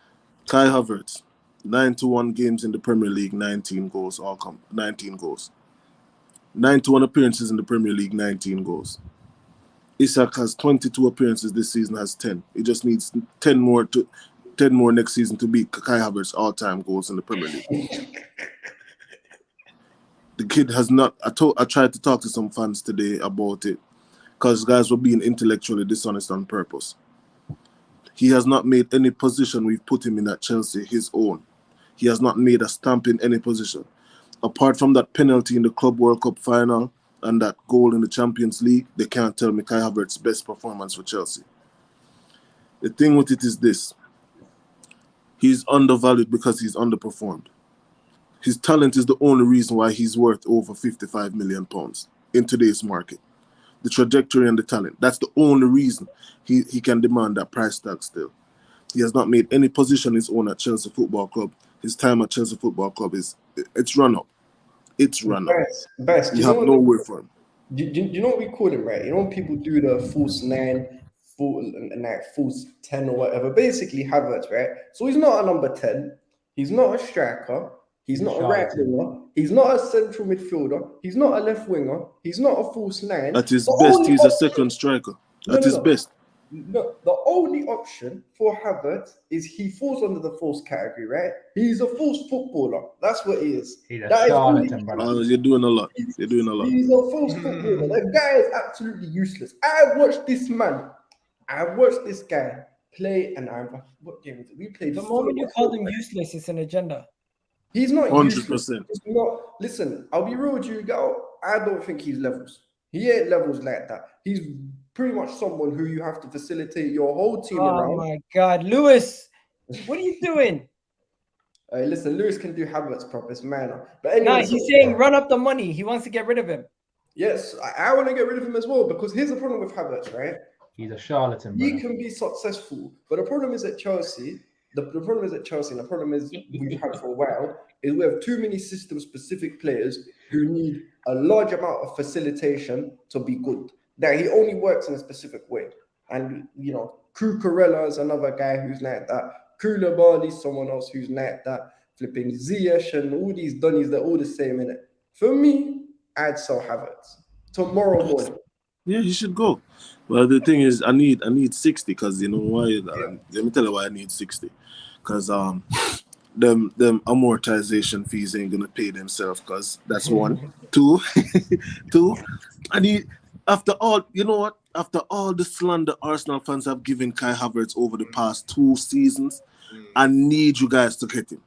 Kai Havertz, 9-1 games in the Premier League, 19 goals. 19 goals. 9-1 appearances in the Premier League, 19 goals. Isak has 22 appearances this season, has 10. He just needs 10 more next season to beat Kai Havertz all-time goals in the Premier League. The kid has not. I tried to talk to some fans today about it because guys were being intellectually dishonest on purpose. He has not made any position we've put him in at Chelsea his own. He has not made a stamp in any position. Apart from that penalty in the Club World Cup final and that goal in the Champions League, they can't tell me Kai Havertz's best performance for Chelsea. The thing with it is this. He's undervalued because he's underperformed. His talent is the only reason why he's worth over £55 million in today's market. The trajectory and the talent. That's the only reason he can demand that price tag still. He has not made any position his own at Chelsea Football Club. His time at Chelsea Football Club it's run up. It's run up. Best. You have no way for him. Do you know what we call him, right? You know when people do the false 9, false 10 or whatever. Basically Havertz, right? So he's not a number 10. He's not a striker. He's not a right winger. He's not a central midfielder. He's not a left winger. He's not a false 9. At his best, he's a second striker. At his best. No, the only option for Havertz is he falls under the false category, right? He's a false footballer. That's what he is. He's a charlatan, brother. You're doing a lot. You're doing a lot. He's a false footballer. That guy is absolutely useless. I watched this guy play, and what game was it? We played. The moment you called him useless, it's an agenda. He's not 100%. useless. Listen, I'll be real with you, Gal. I don't think he's levels. He ain't levels like that. He's pretty much someone who you have to facilitate your whole team around. Oh my God, Lewis, what are you doing? Listen, Lewis can do Havertz proper, man. But anyway, he's saying run up the money. He wants to get rid of him. Yes, I want to get rid of him as well because here's the problem with Havertz, right? He's a charlatan. He can be successful, but the problem is at Chelsea. The problem is at Chelsea, and the problem is we've had for a while, is we have too many system-specific players who need a large amount of facilitation to be good. That he only works in a specific way. And, Cucurella is another guy who's like that. Koulibaly is someone else who's like that. Flipping Ziyech and all these Donnies, they're all the same, innit? For me, I'd sell Havertz tomorrow morning. Yeah, you should go. Well, the thing is, I need 60 because you know why? Let me tell you why I need 60. Because them amortization fees ain't gonna pay themselves. Because that's one. Two, I need after all. You know what? After all the slander Arsenal fans have given Kai Havertz over the past 2 seasons, I need you guys to get him.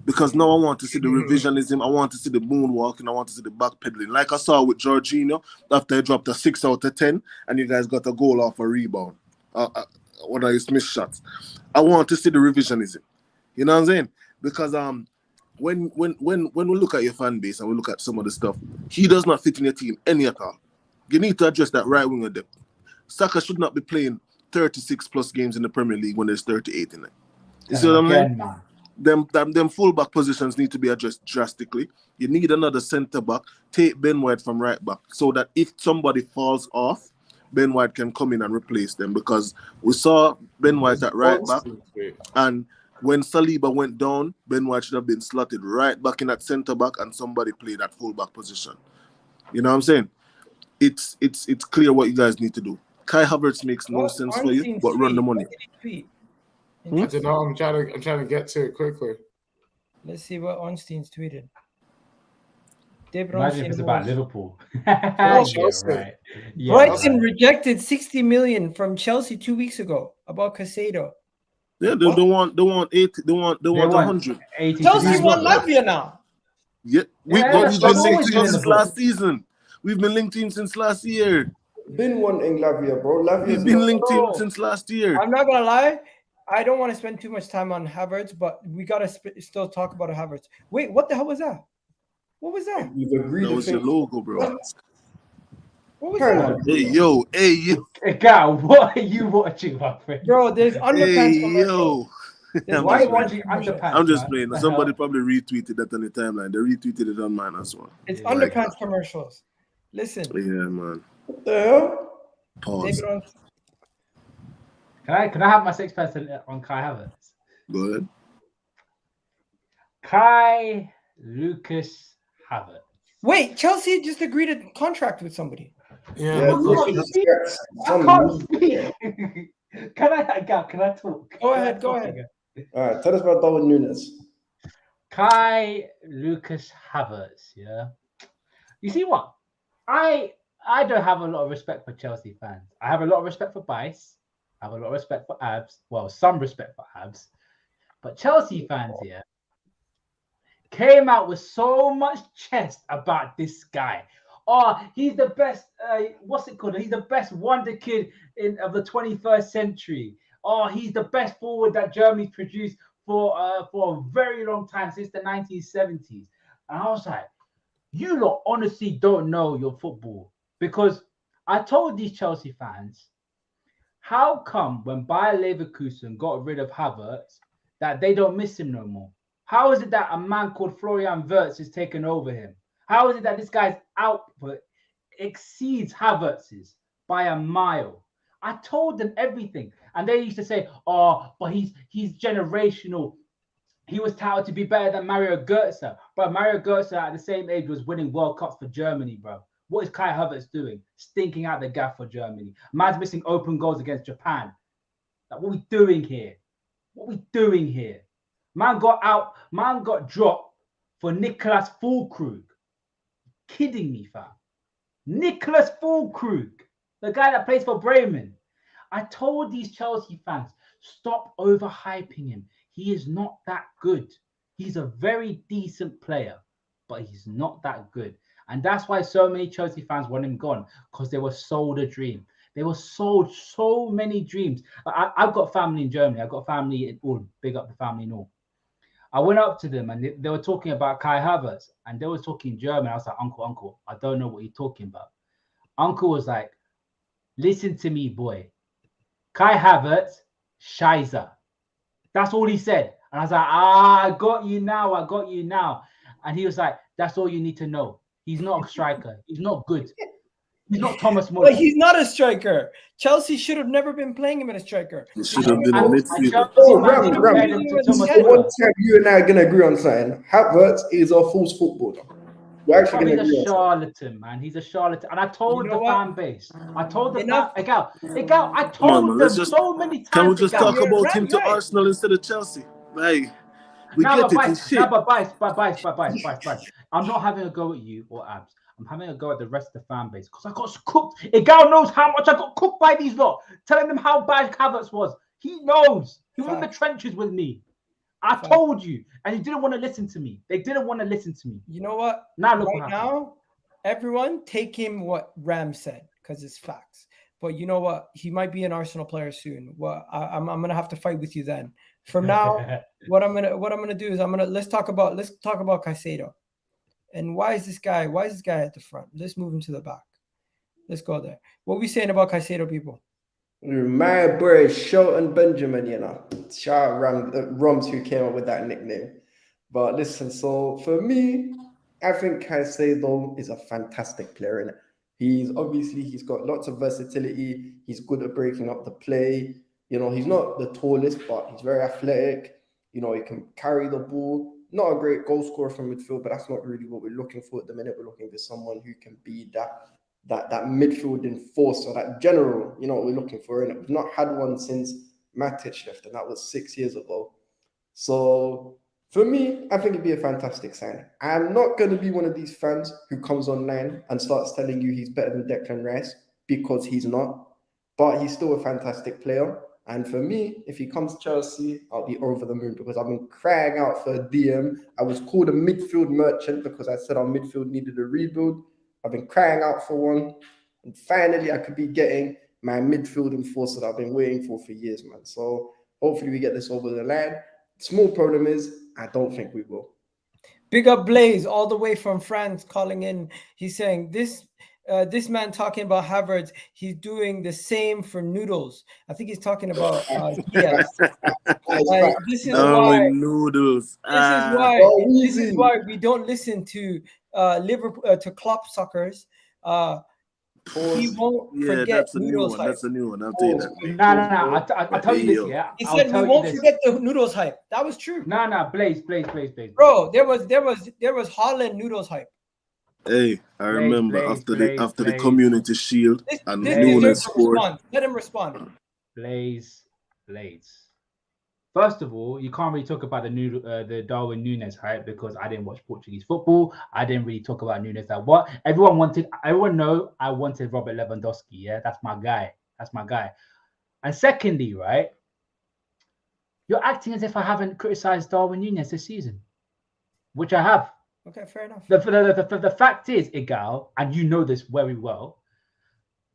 Because now I want to see the revisionism, I want to see the moonwalking, I want to see the backpedaling. Like I saw with Jorginho after he dropped a 6 out of 10 and you guys got a goal off a rebound. one of his missed shots. I want to see the revisionism. You know what I'm saying? Because when we look at your fan base and we look at some of the stuff, he does not fit in your team any at all. You need to address that right winger depth. Saka should not be playing 36 plus games in the Premier League when there's 38 in it. You see what I mean? Them fullback positions need to be addressed drastically. You need another centre back. Take Ben White from right back so that if somebody falls off, Ben White can come in and replace them, because we saw Ben White at right back, and when Saliba went down, Ben White should have been slotted right back in at centre back and somebody played that fullback position. You know what I'm saying? It's clear what you guys need to do. Kai Havertz makes no sense for you, but run the money. I don't know. I'm trying to get to it quickly. Let's see what Ornstein's tweeted. David Imagine if it's about Liverpool. Right. Yeah, Brighton rejected 60 million from Chelsea 2 weeks ago about Caicedo. Yeah, they want 80. They want 100. Chelsea won Latvia now. Yeah, we've been linked to him since last season. We've been linked to him since last year. Been wanting Latvia, bro. We've been linked to him since last year. I'm not gonna lie. I don't want to spend too much time on Havertz, but we gotta still talk about Havertz. Wait, what the hell was that? What was that? You've agreed. That was your logo, bro. What was that? Hey yo. Egal, what are you watching, my friend? Bro, there's underpants. Hey yo. Why are you watching underpants? I'm just playing. Somebody probably retweeted that on the timeline. They retweeted it on mine as well. It's underpants commercials. Listen. Yeah, man. What the hell? Pause. Can I have my sixpence on Kai Havertz? Go ahead. Kai Lucas Havertz. Wait, Chelsea just agreed a contract with somebody. Yeah. I can't speak. Can I talk? Go ahead. All right, tell us about Darwin Núñez. Kai Lucas Havertz, yeah. You see what? I don't have a lot of respect for Chelsea fans. I have a lot of respect for Bice. I have a lot of respect for Abs. Well, some respect for Abs. But Chelsea fans here came out with so much chest about this guy. Oh, he's the best, what's it called? He's the best wonder kid of the 21st century. Oh, he's the best forward that Germany's produced for a very long time, since the 1970s. And I was like, you lot honestly don't know your football. Because I told these Chelsea fans, how come when Bayer Leverkusen got rid of Havertz, that they don't miss him no more? How is it that a man called Florian Wirtz is taken over him? How is it that this guy's output exceeds Havertz's by a mile? I told them everything. And they used to say, oh, but he's generational. He was touted to be better than Mario Götze. But Mario Götze at the same age was winning World Cups for Germany, bro. What is Kai Havertz doing? Stinking out the gaff for Germany. Man's missing open goals against Japan. Like, what are we doing here? Man got dropped for Nicolas Füllkrug. Kidding me, fam. Nicolas Füllkrug, the guy that plays for Bremen. I told these Chelsea fans, stop overhyping him. He is not that good. He's a very decent player, but he's not that good. And that's why so many Chelsea fans want him gone, because they were sold a dream. They were sold so many dreams. I've got family in Germany. I've got family in Ulm. Big up the family in Ulm. I went up to them and they were talking about Kai Havertz, and they were talking German. I was like, Uncle, I don't know what you're talking about. Uncle was like, listen to me, boy. Kai Havertz, Scheiße. That's all he said. And I was like, I got you now. And he was like, that's all you need to know. He's not a striker. He's not good. He's not Thomas Muller. But he's not a striker. Chelsea should have never been playing him as a striker. He should have been a midfielder. One time you and I are going to agree on something. Havertz is a false footballer. We're actually going to agree on He's a charlatan, man. He's a charlatan. And I told the fan base. I told them that. Egal, I told them so many times. Can we just talk about him to Arsenal instead of Chelsea? Like, we get it. He's shit. But Bice. I'm not having a go at you or Abs. I'm having a go at the rest of the fan base because I got cooked. Egal knows how much I got cooked by these lot, telling them how bad Havertz was. He knows. He was in the trenches with me. I told you, and you didn't want to listen to me. They didn't want to listen to me. You know what? Now look right now, everyone take him what Ram said because it's facts. But you know what? He might be an Arsenal player soon. Well, I'm gonna have to fight with you then. For now, what I'm gonna do is let's talk about Caicedo. And why is this guy at the front? Let's move him to the back. Let's go there. What are we saying about Caicedo, people? My boy Shelton Benjamin, you know. Shout out Rums who came up with that nickname. But listen, so for me, I think Caicedo is a fantastic player, innit? He's got lots of versatility. He's good at breaking up the play. You know, he's not the tallest, but he's very athletic. You know, he can carry the ball. Not a great goal scorer from midfield, but that's not really what we're looking for at the minute. We're looking for someone who can be that midfield enforcer, that general. You know what we're looking for, innit? We've not had one since Matic left, and that was 6 years ago. So for me, I think it'd be a fantastic sign. I'm not going to be one of these fans who comes online and starts telling you he's better than Declan Rice, because he's not. But he's still a fantastic player. And for me, if he comes to Chelsea, I'll be over the moon, because I've been crying out for a DM. I was called a midfield merchant because I said our midfield needed a rebuild. I've been crying out for one. And finally, I could be getting my midfield enforcer that I've been waiting for years, man. So hopefully we get this over the line. Small problem is, I don't think we will. Big up Blaze, all the way from France, calling in. He's saying this man talking about Havertz, he's doing the same for noodles. I think he's talking about yes. This is why noodles. This is why we don't listen to Liverpool to Klopp suckers. He won't forget that's a noodles hype. That's a new one. I'll tell you that. No. I'll tell you this. Yeah, he said we won't forget the noodles hype. That was true. No, Blaze. Bro, there was Haaland noodles hype. Hey, I remember after the Community Shield and Nunes scored. Let him respond. Blaze. First of all, you can't really talk about the Darwin Nunes hype, because I didn't watch Portuguese football. I didn't really talk about Nunes that what everyone know I wanted Robert Lewandowski. Yeah, that's my guy. And secondly, right, you're acting as if I haven't criticized Darwin Nunes this season, which I have. Okay, fair enough. The fact is, Egal, and you know this very well,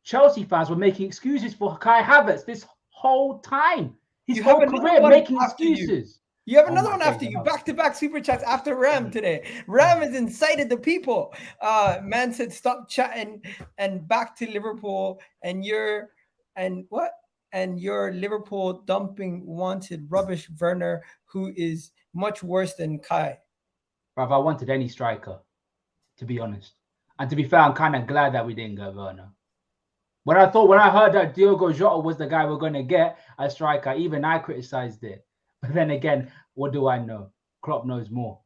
Chelsea fans were making excuses for Kai Havertz this whole time. His whole career making excuses. You have another one after you. Back-to-back super chats after Ram today. Ram has incited the people. Man said stop chatting and back to Liverpool. And your Liverpool dumping wanted rubbish Werner, who is much worse than Kai. Bruv, I wanted any striker, to be honest. And to be fair, I'm kind of glad that we didn't go Werner. When I heard that Diogo Jota was the guy we're going to get as striker, even I criticized it. But then again, what do I know? Klopp knows more.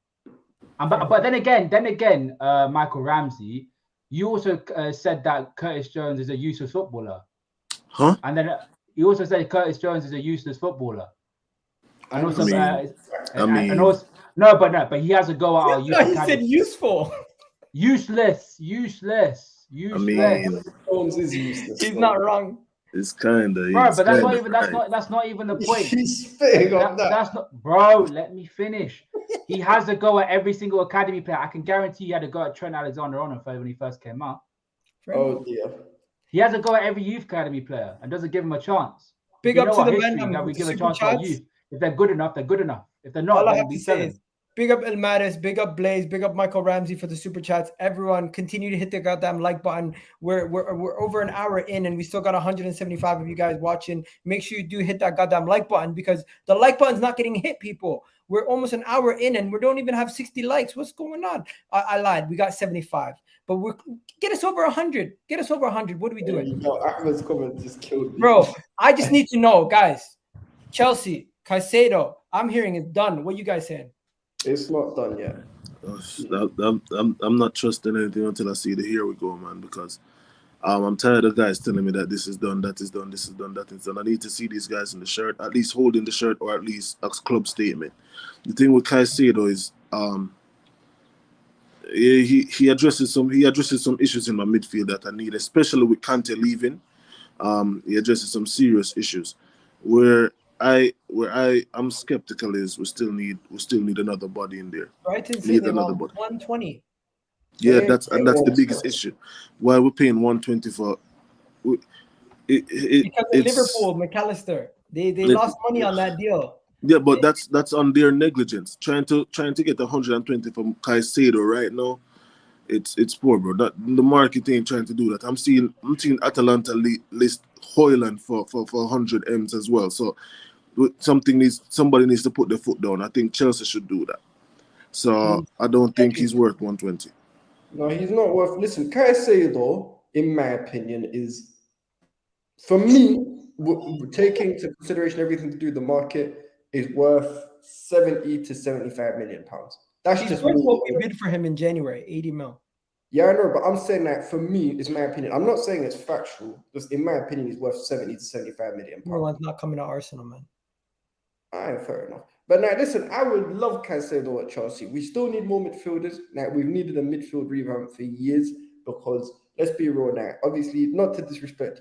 But then again, Michael Ramsey, you also said that Curtis Jones is a useless footballer. Huh? And then you also said Curtis Jones is a useless footballer. And also, but he has a go at our youth. He said useful. Useless. I mean, Jones is useless. He's not wrong. It's kind of. Bro, but that's not even the point. He's spitting on that. That's not, bro. Let me finish. He has a go at every single academy player. I can guarantee he had a go at Trent Alexander-Arnold when he first came out. Oh dear. He has a go at every youth academy player and doesn't give him a chance. Big up to the men that we give a chance to our youth. If they're good enough, they're good enough. If they're not, all I then have we to sell say them. is big up El Maris, big up Blaze, big up Michael Ramsey for the super chats. Everyone, continue to hit the goddamn like button. We're over an hour in, and we still got 175 of you guys watching. Make sure you do hit that goddamn like button, because the like button's not getting hit, people. We're almost an hour in, and we don't even have 60 likes. What's going on? I lied. We got 75, but get us over 100. Get us over 100. What are we doing? No, Ahmed's comment just killed me. Bro, I just need to know, guys. Chelsea, Caicedo, I'm hearing it's done. What you guys saying? It's not done yet. I'm not trusting anything until I see the here we go, man, because I'm tired of guys telling me that this is done, that is done, this is done, that is done. I need to see these guys in the shirt, at least holding the shirt, or at least a club statement. The thing with Caicedo is he addresses some issues in my midfield that I need, especially with Kante leaving. He addresses some serious issues where I'm skeptical is we still need another body in there. Brighton need said another body. 120. Yeah, that's the biggest issue. Why we're paying 120 for Because of it's Liverpool, McAllister, they lost money on that deal. yeah, but that's on their negligence. Trying to get 120 from Caicedo right now. It's poor, bro. That the market ain't trying to do that. I'm seeing Atalanta list Hoyland for 100 M's as well. So somebody needs to put their foot down. I think Chelsea should do that. So I don't think he's worth 120. No, he's not worth. Listen, Caicedo, in my opinion, is, for me, taking into consideration everything to do with the market, is worth 70 to 75 million pounds. That's He's just worth me. what we bid for him in January, 80 mil. Yeah, I know, but I'm saying that for me, it's my opinion. I'm not saying it's factual. Just in my opinion, he's worth 70 to 75 million pounds. Everyone's not coming to Arsenal, man. Fair enough. But now, listen, I would love Caicedo at Chelsea. We still need more midfielders. Now, we've needed a midfield revamp for years because, let's be real now, obviously, not to disrespect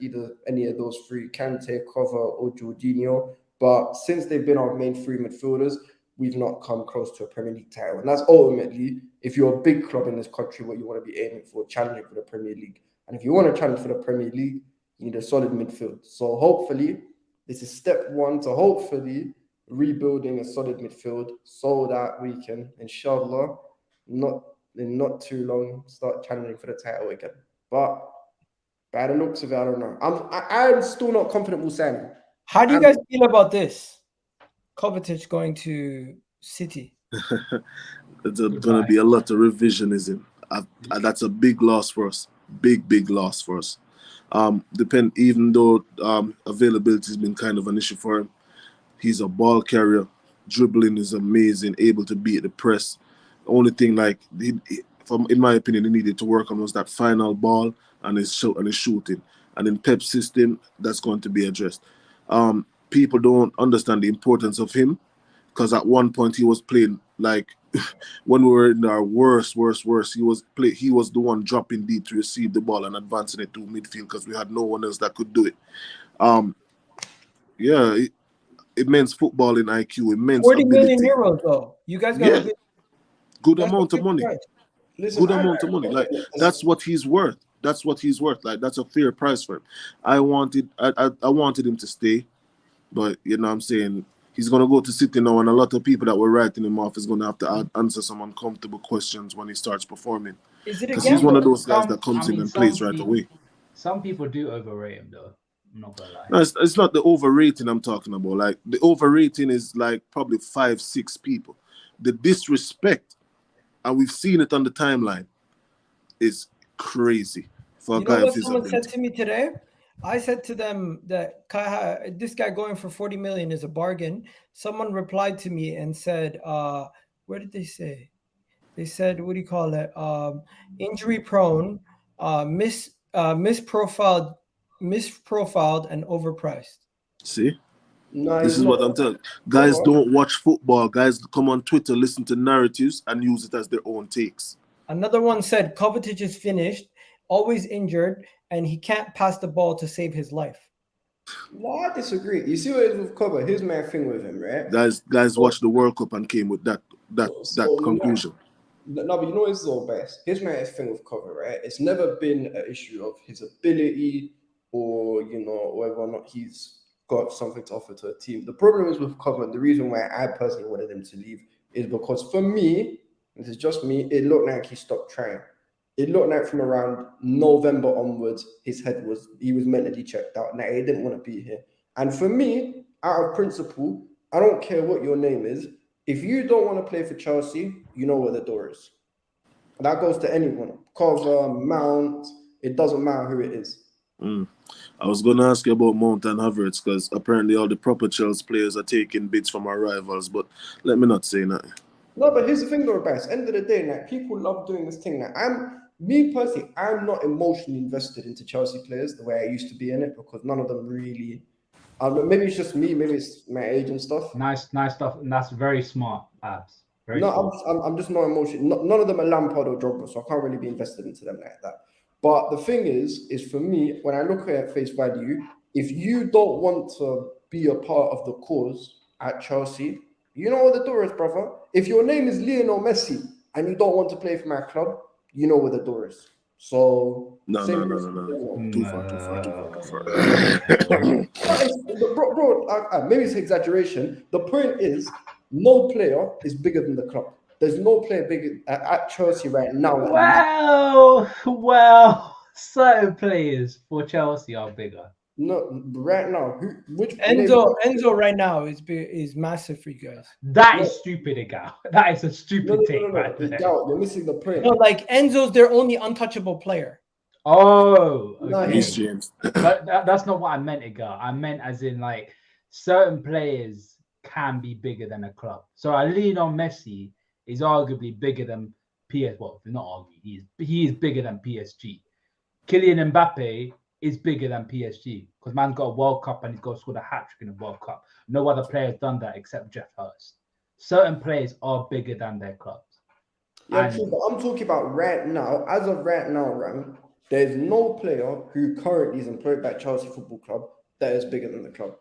any of those three, Kante, Cover, or Jorginho, but since they've been our main three midfielders, we've not come close to a Premier League title. And that's ultimately, if you're a big club in this country, what you want to be aiming for, challenging for the Premier League. And if you want to challenge for the Premier League, you need a solid midfield. So hopefully, this is step one to hopefully rebuilding a solid midfield so that we can, inshallah, in not too long, start challenging for the title again. But by the looks of it, I don't know. I'm still not confident we'll sign him. How do you guys feel about this? Kovacic going to City. There's going to be a lot of revisionism. That's a big loss for us. Big loss for us. Even though availability has been kind of an issue for him, he's a ball carrier. Dribbling is amazing. Able to beat the press. The only thing, in my opinion, he needed to work on was that final ball and his shooting. And in Pep's system, that's going to be addressed. People don't understand the importance of him because at one point he was playing like when we were in our worst. He was the one dropping deep to receive the ball and advancing it to midfield because we had no one else that could do it. Immense football in IQ, immense 40 ability. million euros, though. You guys got a good amount of money. Listen, good amount of money. Like that's what he's worth. That's what he's worth. Like that's a fair price for him. I wanted him to stay, but you know what I'm saying, he's gonna go to City now, and a lot of people that were writing him off is gonna have to answer some uncomfortable questions when he starts performing. Because he's one of those guys that comes in and plays right away. Some people do overrate him though. I'm not gonna lie. No, it's not the overrating I'm talking about. Like the overrating is like probably 5-6 people. The disrespect, and we've seen it on the timeline, is crazy for a guy of his someone ability. said to me today? I said to them that this guy going for 40 million is a bargain. Someone replied to me and said, what did they say? They said, what do you call it? Injury prone, misprofiled and overpriced. See? No, this is what I'm telling you. Guys don't watch football. Guys come on Twitter, listen to narratives, and use it as their own takes. Another one said Kovacic is finished, always injured, and he can't pass the ball to save his life. No, I disagree. You see what it is with Cover? Here's my thing with him, right? Guys watched the World Cup and came with that conclusion. No, but you know what's all best? Here's my thing with Cover, right? It's never been an issue of his ability or, whether or not he's got something to offer to a team. The problem is with Cover, the reason why I personally wanted him to leave is because for me, this is just me, it looked like he stopped trying. It looked like from around November onwards, he was mentally checked out. Now he didn't want to be here. And for me, out of principle, I don't care what your name is. If you don't want to play for Chelsea, you know where the door is. That goes to anyone. Cover, Mount, it doesn't matter who it is. I was going to ask you about Mount and Havertz because apparently all the proper Chelsea players are taking bids from our rivals, but let me not say that. No, but here's the thing though, guys. End of the day, like, people love doing this thing. Me personally, I'm not emotionally invested into Chelsea players the way I used to be in it because none of them really. Maybe it's just me. Maybe it's my age and stuff. Nice stuff, and that's very smart, Abs. I'm just not emotional. None of them are Lampard or Drogba, so I can't really be invested into them like that. But the thing is for me, when I look at it at face value, if you don't want to be a part of the cause at Chelsea, you know where the door is, brother. If your name is Lionel Messi and you don't want to play for my club, you know where the door is. So No. Too far. Maybe it's exaggeration. The point is, no player is bigger than the club. There's no player bigger at Chelsea right now. Well, certain players for Chelsea are bigger. No, right now, which Enzo right now is massive for you guys. That is stupid, Egal. That is a stupid take. No. You're missing the point. No, like Enzo's their only untouchable player. Oh, No, okay. He's James. But that's not what I meant, Egal. I meant as in like certain players can be bigger than a club. So I lean on Messi is arguably bigger than PS. Well, not argue, he is bigger than PSG. Kylian Mbappe is bigger than PSG because man's got a World Cup and he's got to score a hat trick in the World Cup. No other player has done that except Jeff Hurst. Certain players are bigger than their clubs. Yeah, true, but I'm talking about right now. As of right now, Ram, there's no player who currently is employed by Chelsea Football Club that is bigger than the club.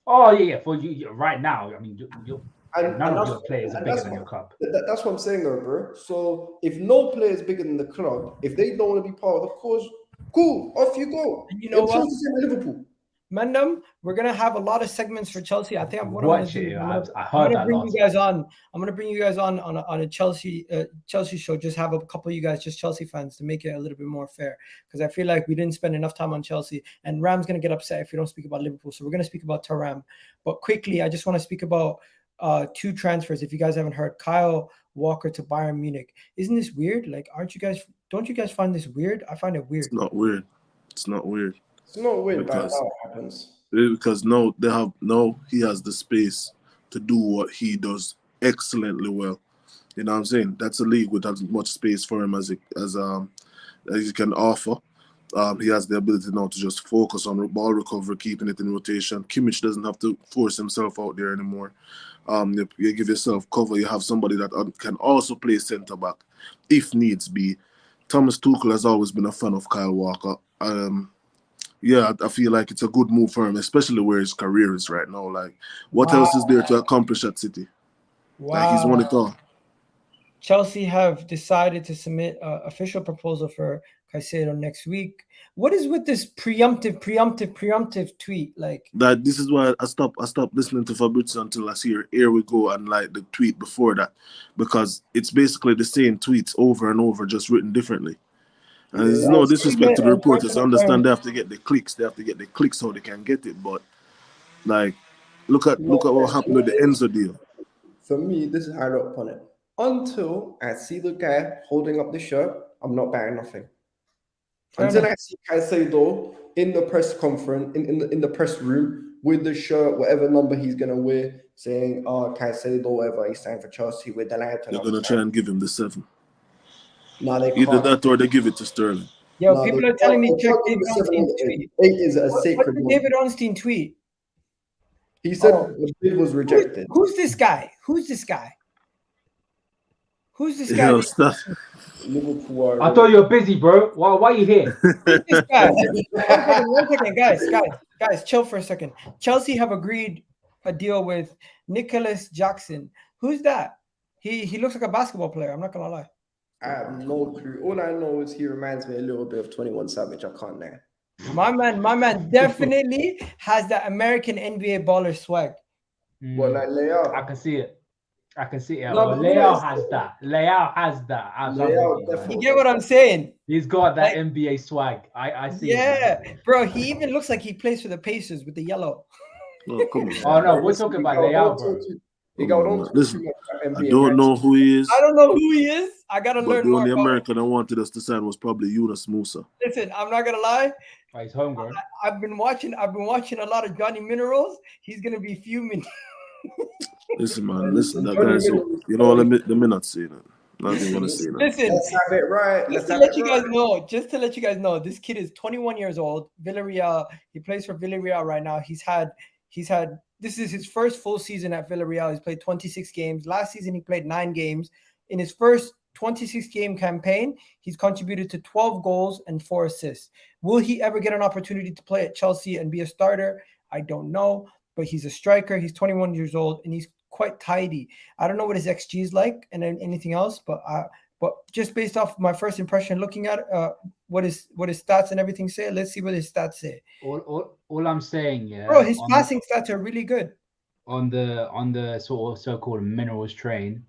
Oh yeah, for you right now. I mean, none of your players are bigger than your club. That's what I'm saying, though, bro. So if no player is bigger than the club, if they don't want to be part of the cause, cool, off you go. And you know what? Liverpool. Mandem, we're gonna have a lot of segments for Chelsea. I think I'm gonna bring you guys on. I'm gonna bring you guys on a Chelsea show. Just have a couple of you guys, just Chelsea fans, to make it a little bit more fair. Because I feel like we didn't spend enough time on Chelsea, and Ram's gonna get upset if we don't speak about Liverpool. So we're gonna speak about Thuram. But quickly, I just want to speak about 2 transfers. If you guys haven't heard, Kyle Walker to Bayern Munich. Isn't this weird? Like, don't you guys find this weird? I find it weird. It's not weird. It's not weird because how it happens. Because he has the space to do what he does excellently well. You know what I'm saying? That's a league with as much space for him as he can offer. He has the ability now to just focus on ball recovery, keeping it in rotation. Kimmich doesn't have to force himself out there anymore. You give yourself cover. You have somebody that can also play centre back if needs be. Thomas Tuchel has always been a fan of Kyle Walker. I feel like it's a good move for him, especially where his career is right now. Like, what else is there to accomplish at City? Wow. Like, he's won it all. Chelsea have decided to submit an official proposal for Caicedo next week. What is with this preemptive tweet? Like that. This is why I stopped listening to Fabrizio until I see here we go and like the tweet before that, because it's basically the same tweets over and over, just written differently. And there's no disrespect to the reporters. I understand they have to get the clicks. They have to get the clicks so they can get it. But like, look at what happened with the Enzo deal. For me, this is how I look upon it. Until I see the guy holding up the shirt, I'm not buying nothing. Until I see Caicedo in the press conference, in the press room with the shirt, whatever number he's gonna wear, saying, Caicedo, whatever, he's signed for Chelsea with the light. They're gonna try and give him the 7. No, they either can't. that or they give it to Sterling. Yo, people are telling me check David Ornstein's tweet. 8 is a sacred one. David Ornstein tweet. He said the bid was rejected. Who's this guy? Yo, stop. Liverpool I thought you were busy, bro. Why are you here? Who's this guy? One second, guys, chill for a second. Chelsea have agreed a deal with Nicolas Jackson. Who's that? He looks like a basketball player. I'm not gonna lie. I have no clue. All I know is he reminds me a little bit of 21 Savage. I can't lie. My man definitely has that American NBA baller swag. Well, like Leao. I can see it. No, Leao has that. Leao definitely. You get what I'm saying? He's got that NBA swag. I see. Yeah, bro. He even looks like he plays for the Pacers with the yellow. Oh, come on. Oh no, we're talking about Leao, bro. Listen, I don't know who he is. I don't know who he is. I gotta learn the more. only American I wanted us to sign was probably Yunus Musa. Listen, I'm not gonna lie. Oh, he's homegrown. I've been watching a lot of Johnny Minerals. He's gonna be fuming. Listen, man. Listen, that guy's. You know, let me not say that. Not even gonna say that. Listen, let's have it right. Just to let you guys know, this kid is 21 years old. Villarreal. He plays for Villarreal right now. He's had. This is his first full season at Villarreal. He's played 26 games. Last season, he played 9 games. In his first 26-game campaign, he's contributed to 12 goals and 4 assists. Will he ever get an opportunity to play at Chelsea and be a starter? I don't know, but he's a striker. He's 21 years old, and he's quite tidy. I don't know what his XG is like and anything else, but But just based off my first impression, looking at what his stats and everything say, let's see what his stats say. All I'm saying, yeah, Bro, his passing stats are really good. On the sort of so-called minerals train,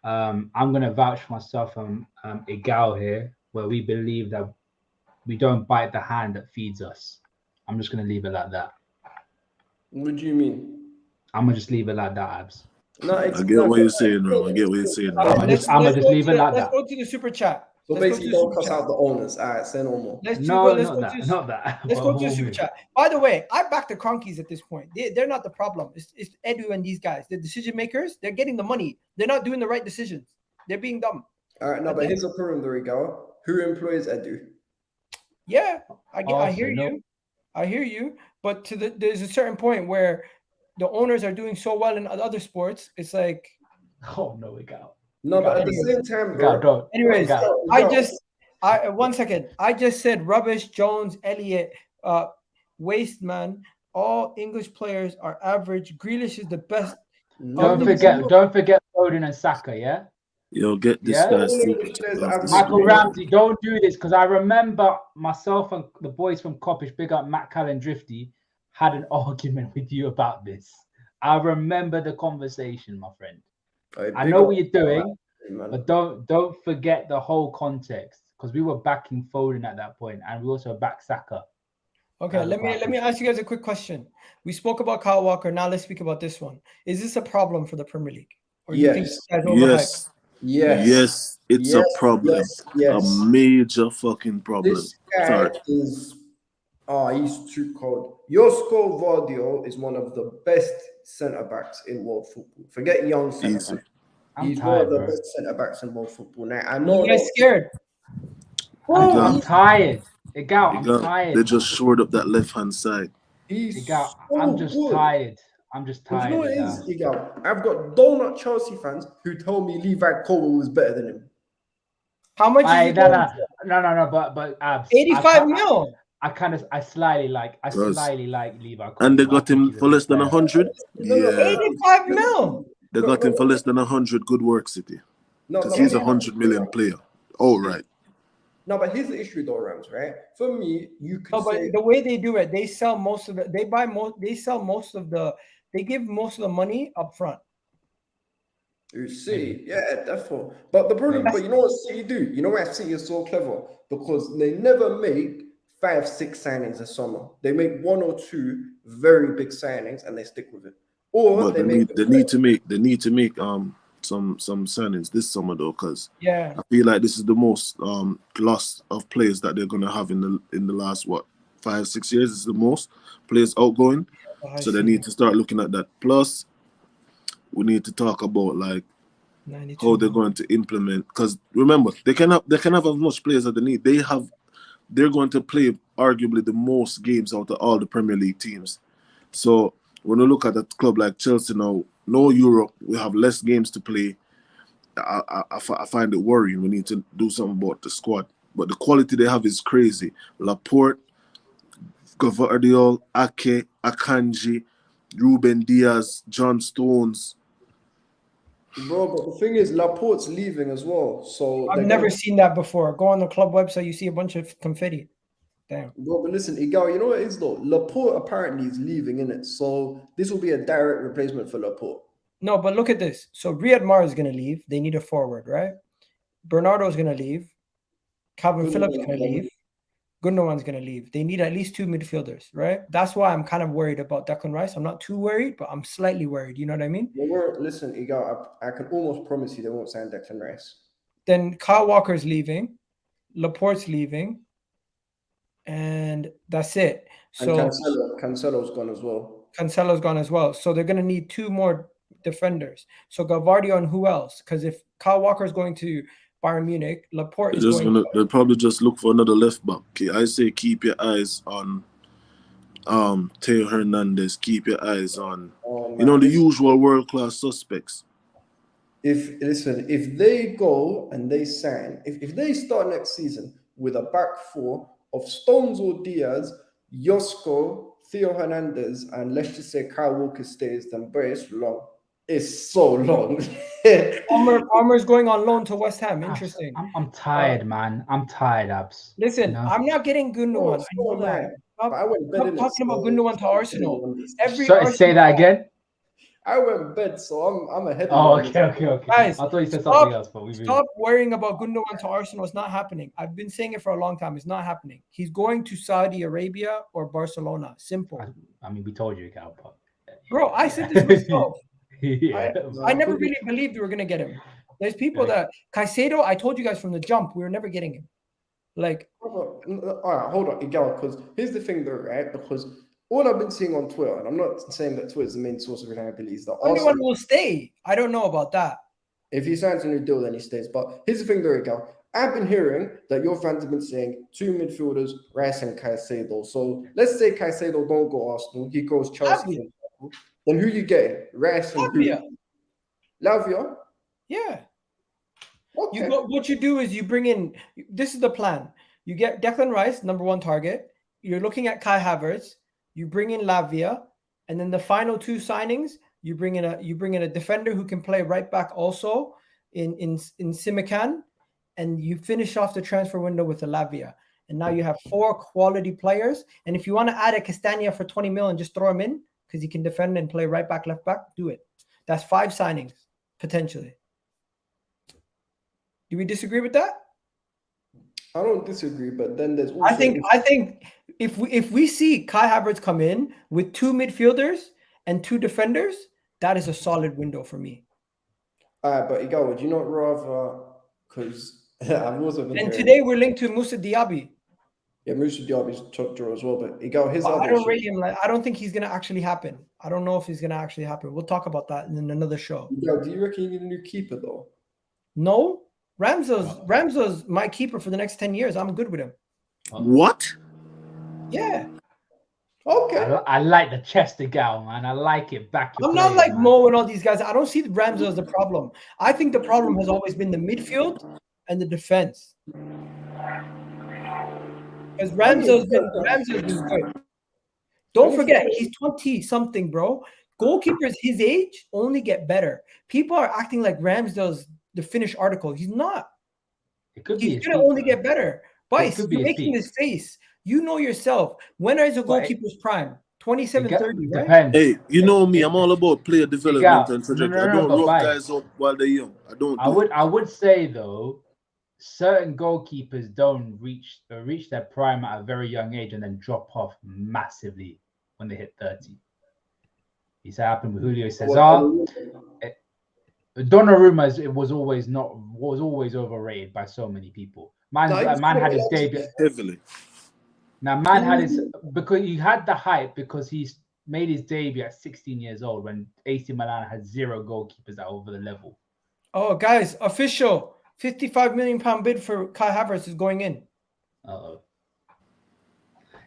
I'm gonna vouch for myself from Egal here, where we believe that we don't bite the hand that feeds us. I'm just gonna leave it like that. What do you mean? I'm gonna just leave it like that, Abs. No, I get what you're saying, bro. I get what you're saying. I'm gonna just leave it like Let's that. go to the super chat. So Let's basically, don't cuss out the owners. All right, say no more. Let's No, go not that. Not that. Let's go to the super chat. By the way, I back the Cronkies at this point. They're not the problem. It's Edu and these guys. The decision makers, they're getting the money. They're not doing the right decisions. They're being dumb. All right, no, but here's a problem, Egal. Who employs Edu? Yeah, I hear you. I hear you. But there's a certain point where the owners are doing so well in other sports. It's like, oh no, we go. No, but at the same time, bro. Anyways, one second. I just said Rubbish, Jones, Elliott, Wasteman. All English players are average. Grealish is the best. Don't forget Foden and Saka, yeah? Yo, get this guy. Michael Ramsey, don't do this, because I remember myself and the boys from Coppish, big up Matt Callan Drifty, had an argument with you about this. I remember the conversation, my friend. I know what you're doing, but don't forget the whole context, because we were backing Foden at that point, and we also backed Saka. Okay, let me ask you guys a quick question. We spoke about Kyle Walker. Now let's speak about this one. Is this a problem for the Premier League? Or do you think this guy's overhyped? Yes, it's a problem. A major fucking problem. This guy is he's too cold. City Gvardiol is one of the best centre-backs in world football. Forget young centre-back. He's one of the best centre-backs in world football. Now, I know you guys scared. I'm tired. I'm tired. They just shored up that left-hand side. I'm just tired. I'm just tired. You know what it is, Egal? I've got donut Chelsea fans who tell me Levi Colwill was better than him. How much is No, but Abs, 85 mil. I slightly like Levi Colwill. And they got him for less than 100. Yeah, 85 mil. They got him for less than 100. Good work, City. Because he's a 100 million player. Oh, right. No, but here's the issue, though, Rams. Right? For me, you could say the way they do it, they sell most of it. They give most of the money up front. You see, yeah, therefore. But the problem, you know what City do? You know why City is so clever? Because they never make 5-6 signings a summer. They make 1 or 2 very big signings and they stick with it. Or they need to make some signings this summer though, because I feel like this is the most loss of players that they're gonna have in the last 5-6 years. Is the most players outgoing. So they need to start looking at that. Plus, we need to talk about like how they're going to implement. Because remember, they can have as much players as they need. They're going to play arguably the most games out of all the Premier League teams. So when we look at a club like Chelsea now, no Europe, we have less games to play. I find it worrying. We need to do something about the squad. But the quality they have is crazy. Laporte, Gvardiol, Ake, Akanji, Ruben Diaz, John Stones. Bro, but the thing is, Laporte's leaving as well. So I've never seen that before. Go on the club website, you see a bunch of confetti. Damn. Bro, but listen, Egal, you know what it is though? Laporte apparently is leaving, innit? So this will be a direct replacement for Laporte. No, but look at this. So Riyad Mahrez is going to leave. They need a forward, right? Bernardo's going to leave. Calvin Phillips is going to leave. Gundogan's going to leave. They need at least 2 midfielders, right? That's why I'm kind of worried about Declan Rice. I'm not too worried, but I'm slightly worried. You know what I mean? Listen, Egal, I can almost promise you they won't sign Declan Rice. Then Kyle Walker's leaving. Laporte's leaving. And that's it. So and Cancelo's gone as well. Cancelo's gone as well. So they're going to need 2 more defenders. So Gvardiol and who else? Because if Kyle Walker's going to Bayern Munich, Laporte is going to... They'll probably just look for another left back. Okay, I say keep your eyes on Theo Hernandez. Keep your eyes on the usual world-class suspects. If they go and they sign, if they start next season with a back 4 of Stones or Diaz, Josko, Theo Hernandez, and let's just say Kyle Walker stays, then brace long. It's so long. Palmer's going on loan to West Ham. Interesting. I'm tired, man. I'm tired, Abs. Listen, You know? I'm not getting Gundogan. I know that. Stop talking about Gundogan to Arsenal. Sorry, say that again. I went to bed, so I'm ahead. Oh, okay. Guys, I thought you said something else, but stop worrying about Gundogan to Arsenal. It's not happening. I've been saying it for a long time. It's not happening. He's going to Saudi Arabia or Barcelona. Simple. I mean, we told you, Gal. Bro, I said this myself. Yeah. I never really believed we were gonna get him. There's people that Caicedo. I told you guys from the jump we were never getting him. Like, all right, hold on, Egal. Because here's the thing, though, right? Because all I've been seeing on Twitter, and I'm not saying that Twitter is the main source of reliability, is that anyone will stay. I don't know about that. If he signs a new deal, then he stays. But here's the thing, though, Egal. I've been hearing that your fans have been saying 2 midfielders, Rice and Caicedo. So let's say Caicedo don't go Arsenal, he goes Chelsea. Then who you getting? Rice and Lavia. Lavia? Yeah. Okay. What you do is you bring in. This is the plan. You get Declan Rice, number 1 target. You're looking at Kai Havertz. You bring in Lavia, and then the final 2 signings, you bring in a defender who can play right back also in Simikan, and you finish off the transfer window with a Lavia. And now you have 4 quality players. And if you want to add a Castagna for 20 million, just throw him in because he can defend and play right back, left back. Do it. That's 5 signings potentially. Do we disagree with that? I don't disagree, but then there's also I think if we see Kai Havertz come in with 2 midfielders and 2 defenders, that is a solid window for me. But Egal, would you not rather? Because I've also been. And today we're linked to Moussa Diaby. Yeah, Moussa Diaby's top draw as well. But Egal, I don't rate him. I don't think he's gonna actually happen. I don't know if he's gonna actually happen. We'll talk about that in another show. Egal, do you reckon you need a new keeper though? No. Ramsdale's my keeper for the next 10 years. I'm good with him. What? Yeah. Okay. I like the Chester gal, man. I like it back. I'm not like Mo and all these guys. I don't see Ramsdale as the problem. I think the problem has always been the midfield and the defense. Because Ramsdale's been good. Don't forget, he's 20-something, bro. Goalkeepers his age only get better. People are acting like Ramsdale's the finished article. He's not. He's gonna only get better. Vice, you're making this face. You know yourself. When is a goalkeeper's prime? 27, 30, right? Depends. Hey, you know me. I'm all about player development and trajectory. I don't rough guys up while they're young. I would say though, certain goalkeepers don't reach their prime at a very young age and then drop off massively when they hit 30. It's happened with Julio Cesar. Donnarumma was always overrated by so many people. Man had his debut heavily. Now, man had his because he had the hype because he's made his debut at 16 years old when AC Milan had 0 goalkeepers at over the level. Oh, guys, official £55 million bid for Kai Havertz is going in. Uh-oh.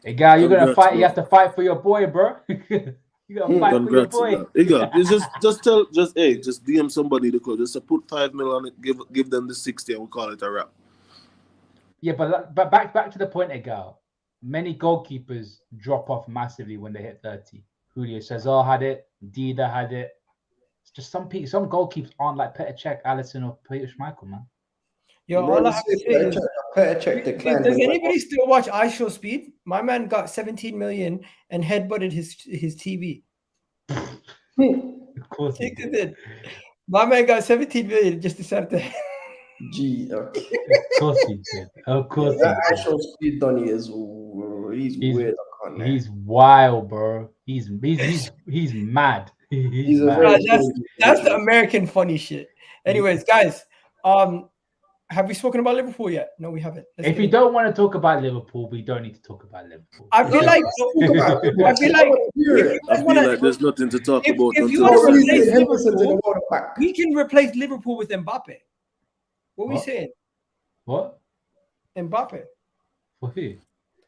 Hey, guy, you're gonna fight. Bro. You have to fight for your boy, bro. You gotta fight for your boy. Egal, just DM somebody the code. Just to put 5 million on it, give them the 60 and we'll call it a wrap. Yeah, but back to the point, Egal. Many goalkeepers drop off massively when they hit 30. Julio Cesar had it. Dida had it. It's just some goalkeepers aren't like Petr Cech, Alisson, or Peter Schmeichel, man. Yo, all I have to say is, does anybody still watch I Show Speed? My man got 17 million and headbutted his TV. Of course he did. My man got 17 million just decided to. Gee, okay. Of course he did. Of course he did. I Show Speed Donny is he's weird. He's wild, bro. He's mad. He's mad. That's the American funny shit. Anyways, guys, have we spoken about Liverpool yet? No, we haven't. If you don't want to talk about Liverpool, we don't need to talk about Liverpool. I feel like there's nothing to talk about. If you want to replace Liverpool, we can replace Liverpool with Mbappe. What are we saying? What? Mbappe. For who?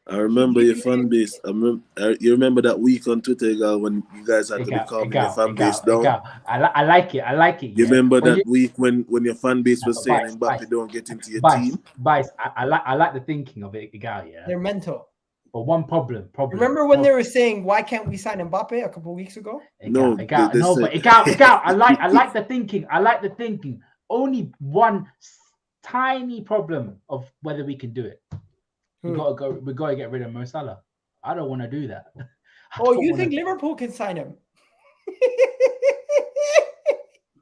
I remember your fan base. You remember that week on Twitter, Egal, when you guys had to be calming your fan base down. I like it. You remember that week when your fan base was saying Mbappe don't get into your team? I like the thinking of it, Egal. Yeah, they're mental. But one problem. Remember when they were saying, why can't we sign Mbappe a couple of weeks ago? Egal, No, Egal, they no, said- but Egal, I like the thinking. I like the thinking. Only one tiny problem of whether we can do it. We gotta get rid of Mo Salah. I don't want to do that. Oh, you think Liverpool can sign him?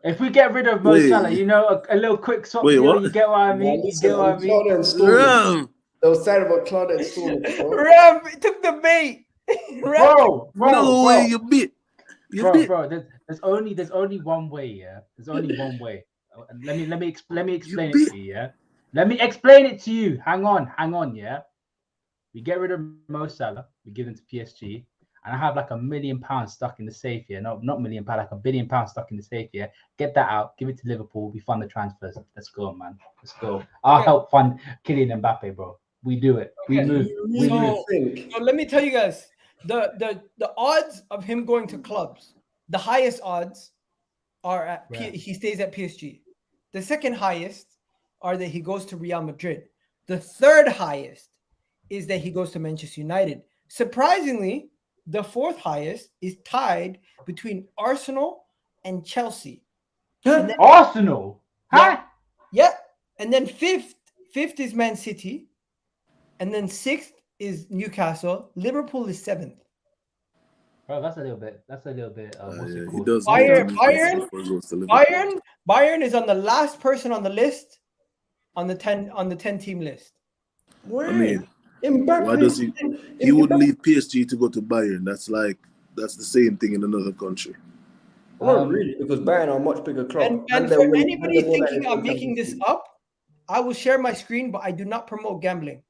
If we get rid of Mo Salah, you know, a little quick swap deal, what? you get what I mean? You get what I mean? They were saying about Claude and Storm. Rev took the bait. Bro, No way, you bit. Bro, there's only one way, yeah. There's only one way. Let me explain it to you, yeah. Let me explain it to you. Hang on, yeah. We get rid of Mo Salah, we give him to PSG, and I have like £1 million stuck in the safe here. No, not £1 million, like £1 billion stuck in the safe here. Get that out, give it to Liverpool. We fund the transfers. Let's go, man. Let's go. I'll help fund Kylian Mbappe, bro. We do it. We move. So let me tell you guys, the odds of him going to clubs, the highest odds are at he stays at PSG. The second highest are that he goes to Real Madrid. The third highest is that he goes to Manchester United. Surprisingly, the fourth highest is tied between Arsenal and Chelsea. And then, Arsenal? Huh? Yeah. And then fifth is Man City. And then sixth is Newcastle. Liverpool is seventh. Bro, that's a little bit. What's it called? He does. Bayern is on the last person on the list, on the 10 team list. I mean, why does he? He would leave PSG to go to Bayern. That's the same thing in another country. Not really, because Bayern are a much bigger club. And for anybody thinking I'm making this up, I will share my screen, but I do not promote gambling.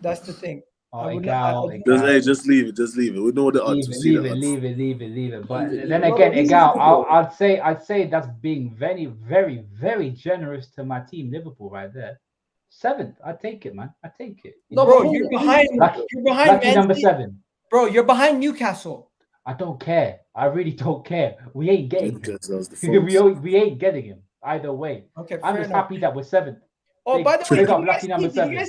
That's the thing. Just leave it. Just leave it. We know the odds. Leave it. But then again, Egal, I'd say that's being very, very, very generous to my team, Liverpool, right there. Seventh, I take it, man. I take it. No, bro, you're behind. You're behind. Lucky number 7. Bro, you're behind Newcastle. I don't care. I really don't care. We ain't getting him. We ain't getting him either way. Okay, I'm just happy that we're 7th. Oh, by the way, did you guys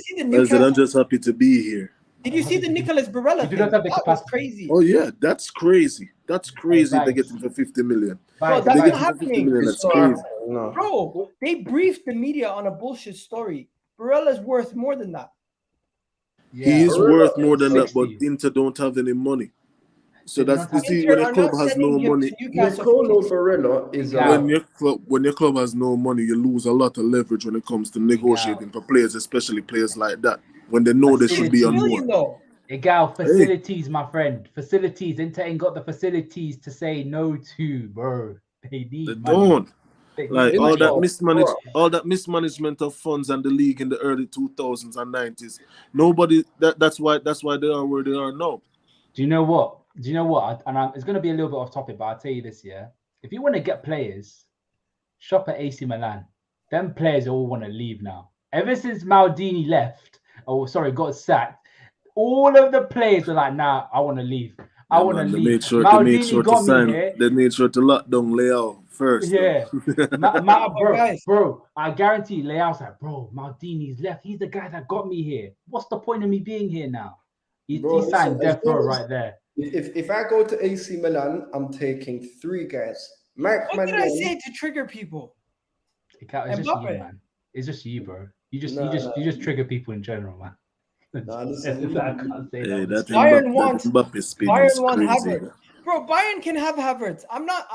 see the Newcastle? I'm just happy to be here. Did you see the Nicolas Barella thing? That was crazy. Oh yeah, that's crazy. That's crazy. They get him for 50 million. Bro, that's not happening. That's crazy. Bro, they briefed the media on a bullshit story. Barella's worth more than that. Yeah, he is worth more than 60. That, but Inter don't have any money. So that's you see when a club has no money. Barella is when your club has no money, you lose a lot of leverage when it comes to negotiating for players, especially players like that. When they know they should be on board. Egal, facilities, my friend. Facilities. Inter ain't got the facilities to say no to, bro. They don't. Like all that mismanagement of funds and the league in the early 2000s and 90s. Nobody. That's why they are where they are now. Do you know what? It's going to be a little bit off topic, but I'll tell you this, yeah. If you want to get players, shop at AC Milan. Them players all want to leave now. Ever since Maldini got sacked, all of the players were like, nah, I want to leave. I want to leave. They made sure to lock down Leao first. Yeah. Bro, I guarantee Leao's like, bro, Maldini's left. He's the guy that got me here. What's the point of me being here now? He signed death row right there. If I go to AC Milan, I'm taking 3 guys. What did I say to trigger people? It's just you, man. It's just you, bro. You just trigger people in general, man. Bayern wants Havertz. Bro, Bayern can have Havertz. I'm not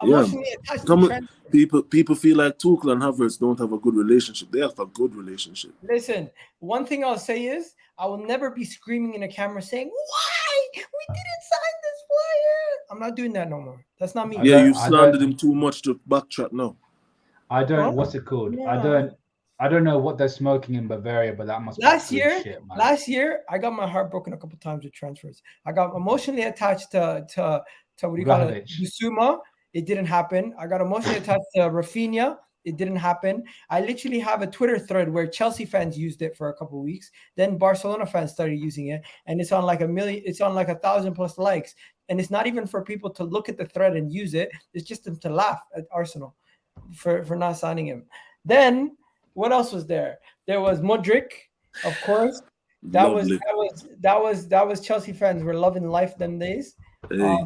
emotionally attached to people feel like Tuchel and Havertz don't have a good relationship. They have a good relationship. Listen, one thing I'll say is I will never be screaming in a camera saying, why? We didn't sign this player. I'm not doing that no more. That's not me. Yeah, you've slandered him too much to backtrack now. I don't. What's it called? Yeah. I don't know what they're smoking in Bavaria, but that must be shit, man. Last year, I got my heart broken a couple times with transfers. I got emotionally attached to what do you call it? Bissouma. It didn't happen. I got emotionally attached to Rafinha. It didn't happen. I literally have a Twitter thread where Chelsea fans used it for a couple of weeks. Then Barcelona fans started using it, and it's on like 1,000+ likes. And it's not even for people to look at the thread and use it. It's just them to laugh at Arsenal for not signing him. Then what else was there? There was Modric, of course. That was Lovely. that was Chelsea fans were loving life them days. Hey.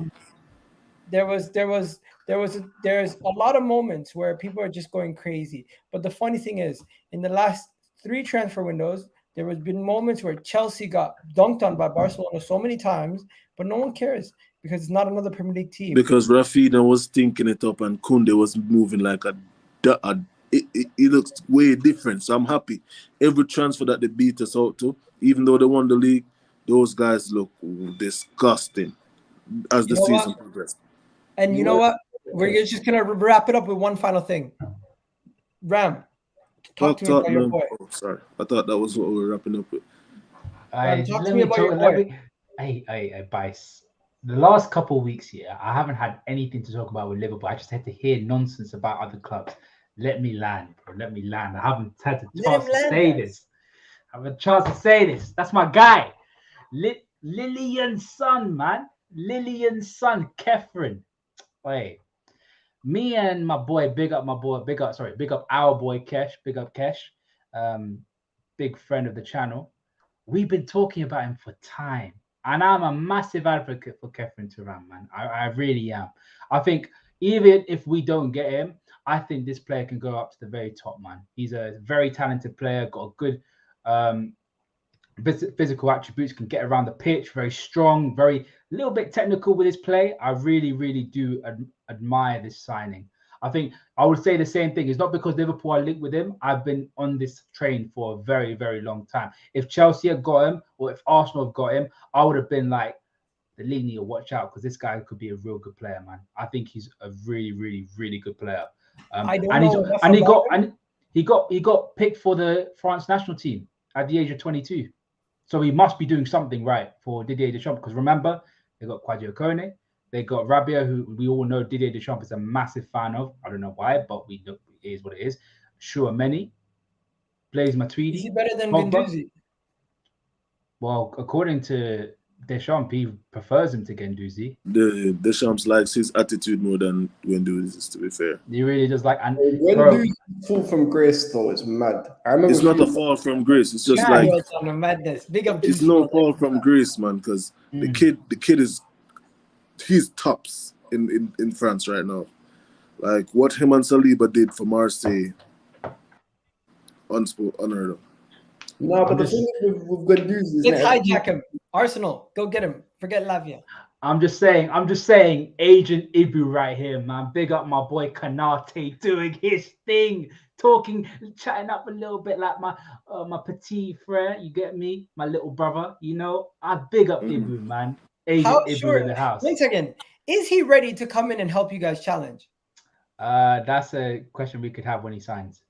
There's a lot of moments where people are just going crazy. But the funny thing is, in the last 3 transfer windows, there has been moments where Chelsea got dunked on by Barcelona so many times, but no one cares because it's not another Premier League team. Because Rafinha was thinking it up and Kunde was moving like it looks way different. So I'm happy. Every transfer that they beat us out to, even though they won the league, those guys look disgusting as the season progressed. And you know what? We're just gonna wrap it up with one final thing. Ram, talk to me about your boy. Oh, sorry, I thought that was what we were wrapping up with. Talk to me about your boy. Hey, Bice. The last couple of weeks here, I haven't had anything to talk about with Liverpool. I just had to hear nonsense about other clubs. Let me land, bro. Let me land. I haven't had a chance to say this. I have a chance to say this. That's my guy. Lillian's son, man. Lillian's son, Kefren. Hey, me and my boy, big up our boy Kesh, big up Kesh, big friend of the channel. We've been talking about him for time, and I'm a massive advocate for Kefren Turan, man. I really am. I think even if we don't get him, I think this player can go up to the very top, man. He's a very talented player, got a good physical attributes, can get around the pitch, very strong, very little bit technical with his play. I really, really do admire this signing. I think I would say the same thing. It's not because Liverpool are linked with him. I've been on this train for a very, very long time. If Chelsea had got him or if Arsenal have got him, I would have been like, the league need to watch out because this guy could be a real good player, man. I think he's a really, really, really good player. He got picked for the France national team at the age of 22. So he must be doing something right for Didier Deschamps because remember, they got Quadio Kone, they got Rabia, who we all know Didier Deschamps is a massive fan of. I don't know why, but we know it is what it is. Chouameni, Blaise Matuidi. Is he better than Guendouzi? Well, according to Deschamps, he prefers him to Guendouzi. Deschamps likes his attitude more than Guendouzi's, to be fair. He really does like. And Guendouzi's fall from grace though is mad. I remember it's not a fall from grace. It's just like on the madness. Big up. It's no fall from grace, man. Because the kid is he's tops in France right now. Like what him and Saliba did for Marseille, unheard of. No, but the thing is with Guendouzi is let's hijack him. Arsenal, go get him. Forget Lavia. I'm just saying, Agent Ibu right here, man. Big up my boy Kanate doing his thing, chatting up a little bit like my petit frere. You get me, my little brother. You know, I big up Ibu, man. Agent Ibu in the house. Wait a second. Is he ready to come in and help you guys challenge? That's a question we could have when he signs.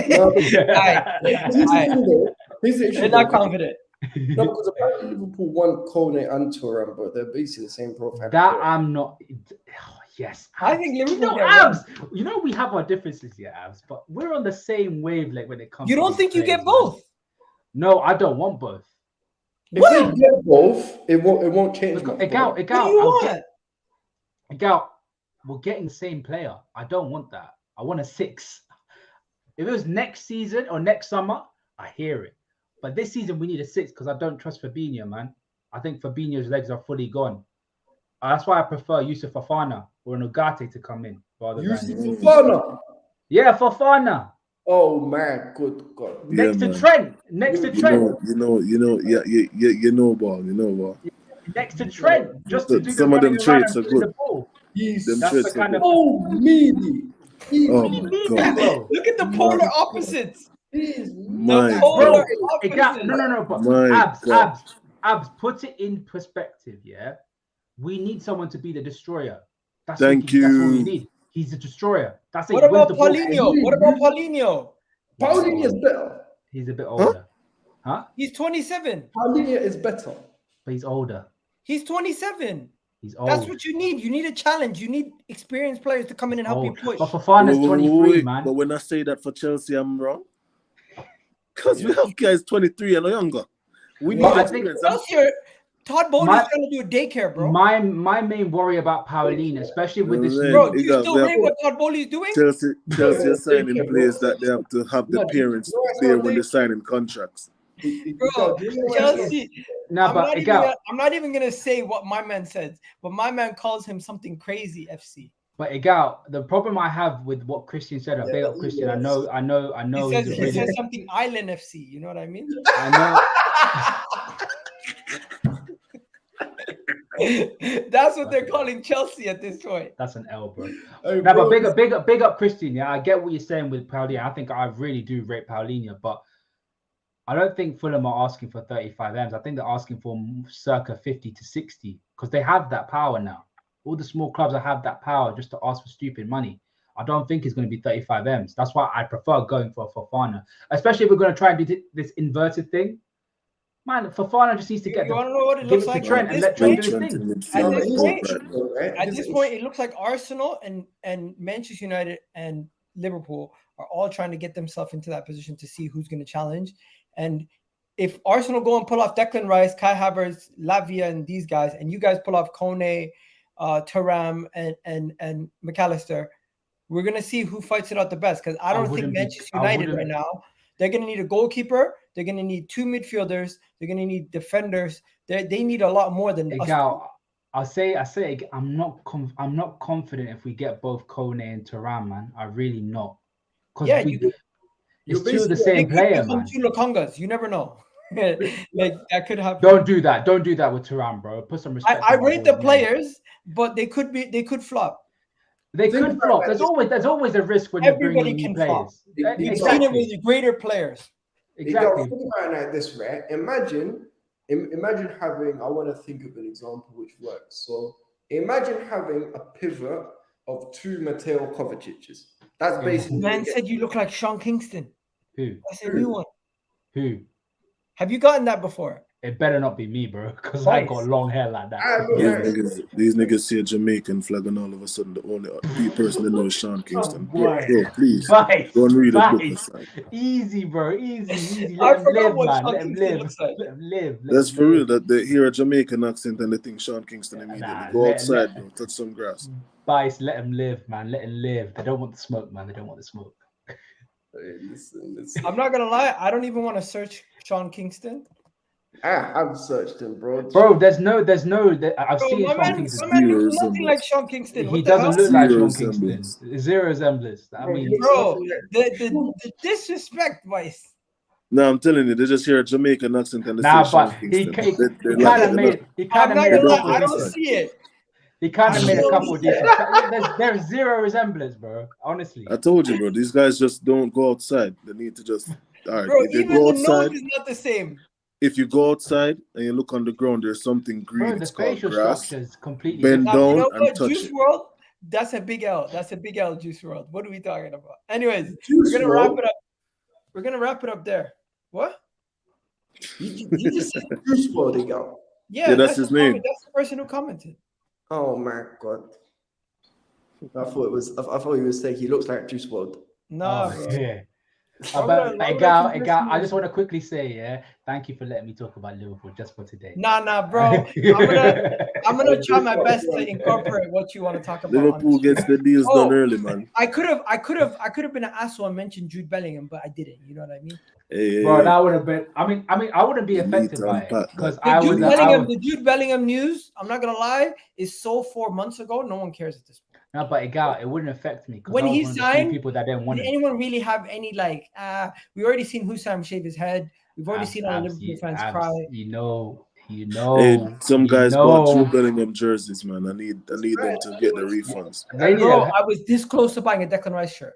No, You're not confident. No, because apparently Liverpool won Kone and Turan, but they're basically the same profile. That I'm not. Yes, I think Liverpool. Abs. You know we have our differences here, Abs, but we're on the same wavelength when it comes. You don't think you get both? No, I don't want both. If they get both, it won't change. Egal, what do you want? Egal, we're getting the same player. I don't want that. I want a 6. If it was next season or next summer, I hear it. But this season, we need a 6 because I don't trust Fabinho, man. I think Fabinho's legs are fully gone. That's why I prefer Yusuf Fofana or an Ugarte to come in. Yusuf Fofana? Yeah, Fofana. Oh, man. Good God. Next to Trent. Next to Trent. You know ball. Next to Trent. Just to do some of them traits are good. That's the kind of... Oh, meaty. Oh, my God. Look at the polar opposites. No, but Abs, put it in perspective, yeah? We need someone to be the destroyer. That's all we need. He's the destroyer. That's it. What about Paulinho? Paulinho is better. He's a bit older. Huh? He's 27. Paulinho is better. But he's older. He's 27. He's old. That's what you need. You need a challenge. You need experienced players to come in and help you push. But Fofana's 23, man. But when I say that for Chelsea, I'm wrong. Because we have guys 23 and younger. We need experience. Todd Bowley's trying to do a daycare, bro. My main worry about Paulinho, especially with this... Bro, do you still rate what Todd Bowley's doing? Chelsea are signing players that they have to have the parents there when they're signing contracts. Bro, Chelsea. No, but I'm not even gonna say what my man says, but my man calls him something crazy. FC. But Egal, the problem I have with what Christian said, I big up Christian. I know. He says something Island FC. You know what I mean? I know. That's what they're calling Chelsea at this point. That's an L, bro. Hey, No, bro, but big up Christian. Yeah, I get what you're saying with Paulinho. I think I really do rate Paulinho, but I don't think Fulham are asking for 35 M's. I think they're asking for circa 50 to 60 because they have that power now. All the small clubs have that power just to ask for stupid money. I don't think it's going to be 35 M's. That's why I prefer going for Fofana, especially if we're going to try and do this inverted thing. Man, Fofana just needs to get. You want to know what it looks like? Trent and let Trent do his thing. At this point, it looks like Arsenal and Manchester United and Liverpool are all trying to get themselves into that position to see who's going to challenge. And if Arsenal go and pull off Declan Rice, Kai Havertz, Lavia, and these guys, and you guys pull off Kone, Thuram, and McAllister, we're going to see who fights it out the best. Because I don't think Manchester United right now, they're going to need a goalkeeper. They're going to need 2 midfielders. They're going to need defenders. They need a lot more than us. I'll say I'm not confident if we get both Kone and Thuram, man. I really not. Yeah, it's two of the same player, man. 2 Lokongas. You never know. Like that could happen. Don't do that. Don't do that with Thuram, bro. Put some respect. I rate the players, but they could flop. They could flop. There's always a risk when you're bringing new players. Exactly. With greater players. Exactly. Think about it like this, right? Imagine having. I want to think of an example which works. So imagine having a pivot of 2 Mateo Kovacic's. That's basically. Man said you look like Sean Kingston. Who? That's a new one. Who? Have you gotten that before? It better not be me, bro, because I got long hair like that. These niggas see a Jamaican flag and all of a sudden the only person that knows Sean Kingston. Bro, please. Vice, go and read a book. Easy, bro. Easy. I forgot what Sean Kingston looks like. Let him live. That's for real. That they hear a Jamaican accent and they think Sean Kingston immediately. Go outside, bro. Touch some grass. Vice, let him live, man. Let him live. They don't want the smoke, man. They don't want the smoke. Hey, listen. I'm not gonna lie. I don't even want to search Sean Kingston. I've searched him, bro. Bro, I've seen Sean Kingston. My man looks nothing like Sean Kingston. He doesn't look like Sean Kingston. Zero resemblance. I mean, bro, the disrespect, Vice. No, I'm telling you, they just hear a Jamaican accent and they nah, say but Sean he Kingston. kind of made. He kind of made a couple. I don't see it. He kind of made a couple of decent. There's zero resemblance, bro. Honestly, I told you, bro. These guys just don't go outside. They need to just. All right, bro, if they even go the outside, nose is not the same. If you go outside and you look on the ground, there's something green. Bro, it's called grass. Structure is completely bend down and touch Juice it. World, that's a big L. That's a big L, Juice World. What are we talking about? Anyways, we're gonna wrap it up. We're gonna wrap it up there. What? You just said Juice World, Egal. Yeah, that's his name. That's the person who commented. Oh my god. I thought he was saying he looks like Juice World. No, bro. Yeah. Egal, I just want to quickly say, thank you for letting me talk about Liverpool just for today. Nah, bro. I'm gonna try my best to incorporate what you want to talk about. Liverpool gets the deals done early, man. I could have been an asshole and mentioned Jude Bellingham, but I didn't. You know what I mean? Bro, that would have been. I mean, I wouldn't be affected by it because the Jude Bellingham news. I'm not gonna lie, is so 4 months ago. No one cares at this point. No, but Egal, it wouldn't affect me. When he signed, people that didn't want did anyone really have any we already seen Hussam shave his head. We've already seen all the Liverpool fans cry. You know. Hey, some guys bought Jude Bellingham jerseys, man. I need them to get the refunds. Bro, I was this close to buying a Declan Rice shirt.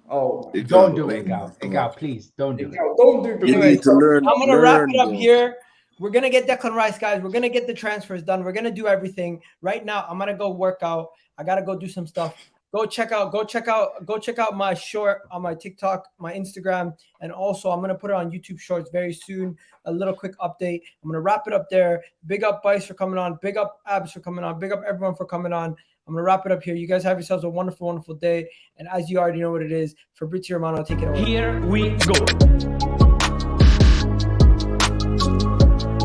Oh, don't do it, Egal. Please don't do it. Don't do it. You need to learn. I'm gonna wrap it up here. We're gonna get Declan Rice, guys. We're gonna get the transfers done. We're gonna do everything. Right now, I'm gonna go work out. I gotta go do some stuff. Go check out my short on my TikTok, my Instagram, and also I'm gonna put it on YouTube Shorts very soon. A little quick update. I'm gonna wrap it up there. Big up Bice for coming on. Big up Abs for coming on. Big up everyone for coming on. I'm gonna wrap it up here. You guys have yourselves a wonderful, wonderful day. And as you already know what it is, Fabrizio Romano, take it away. Here we go.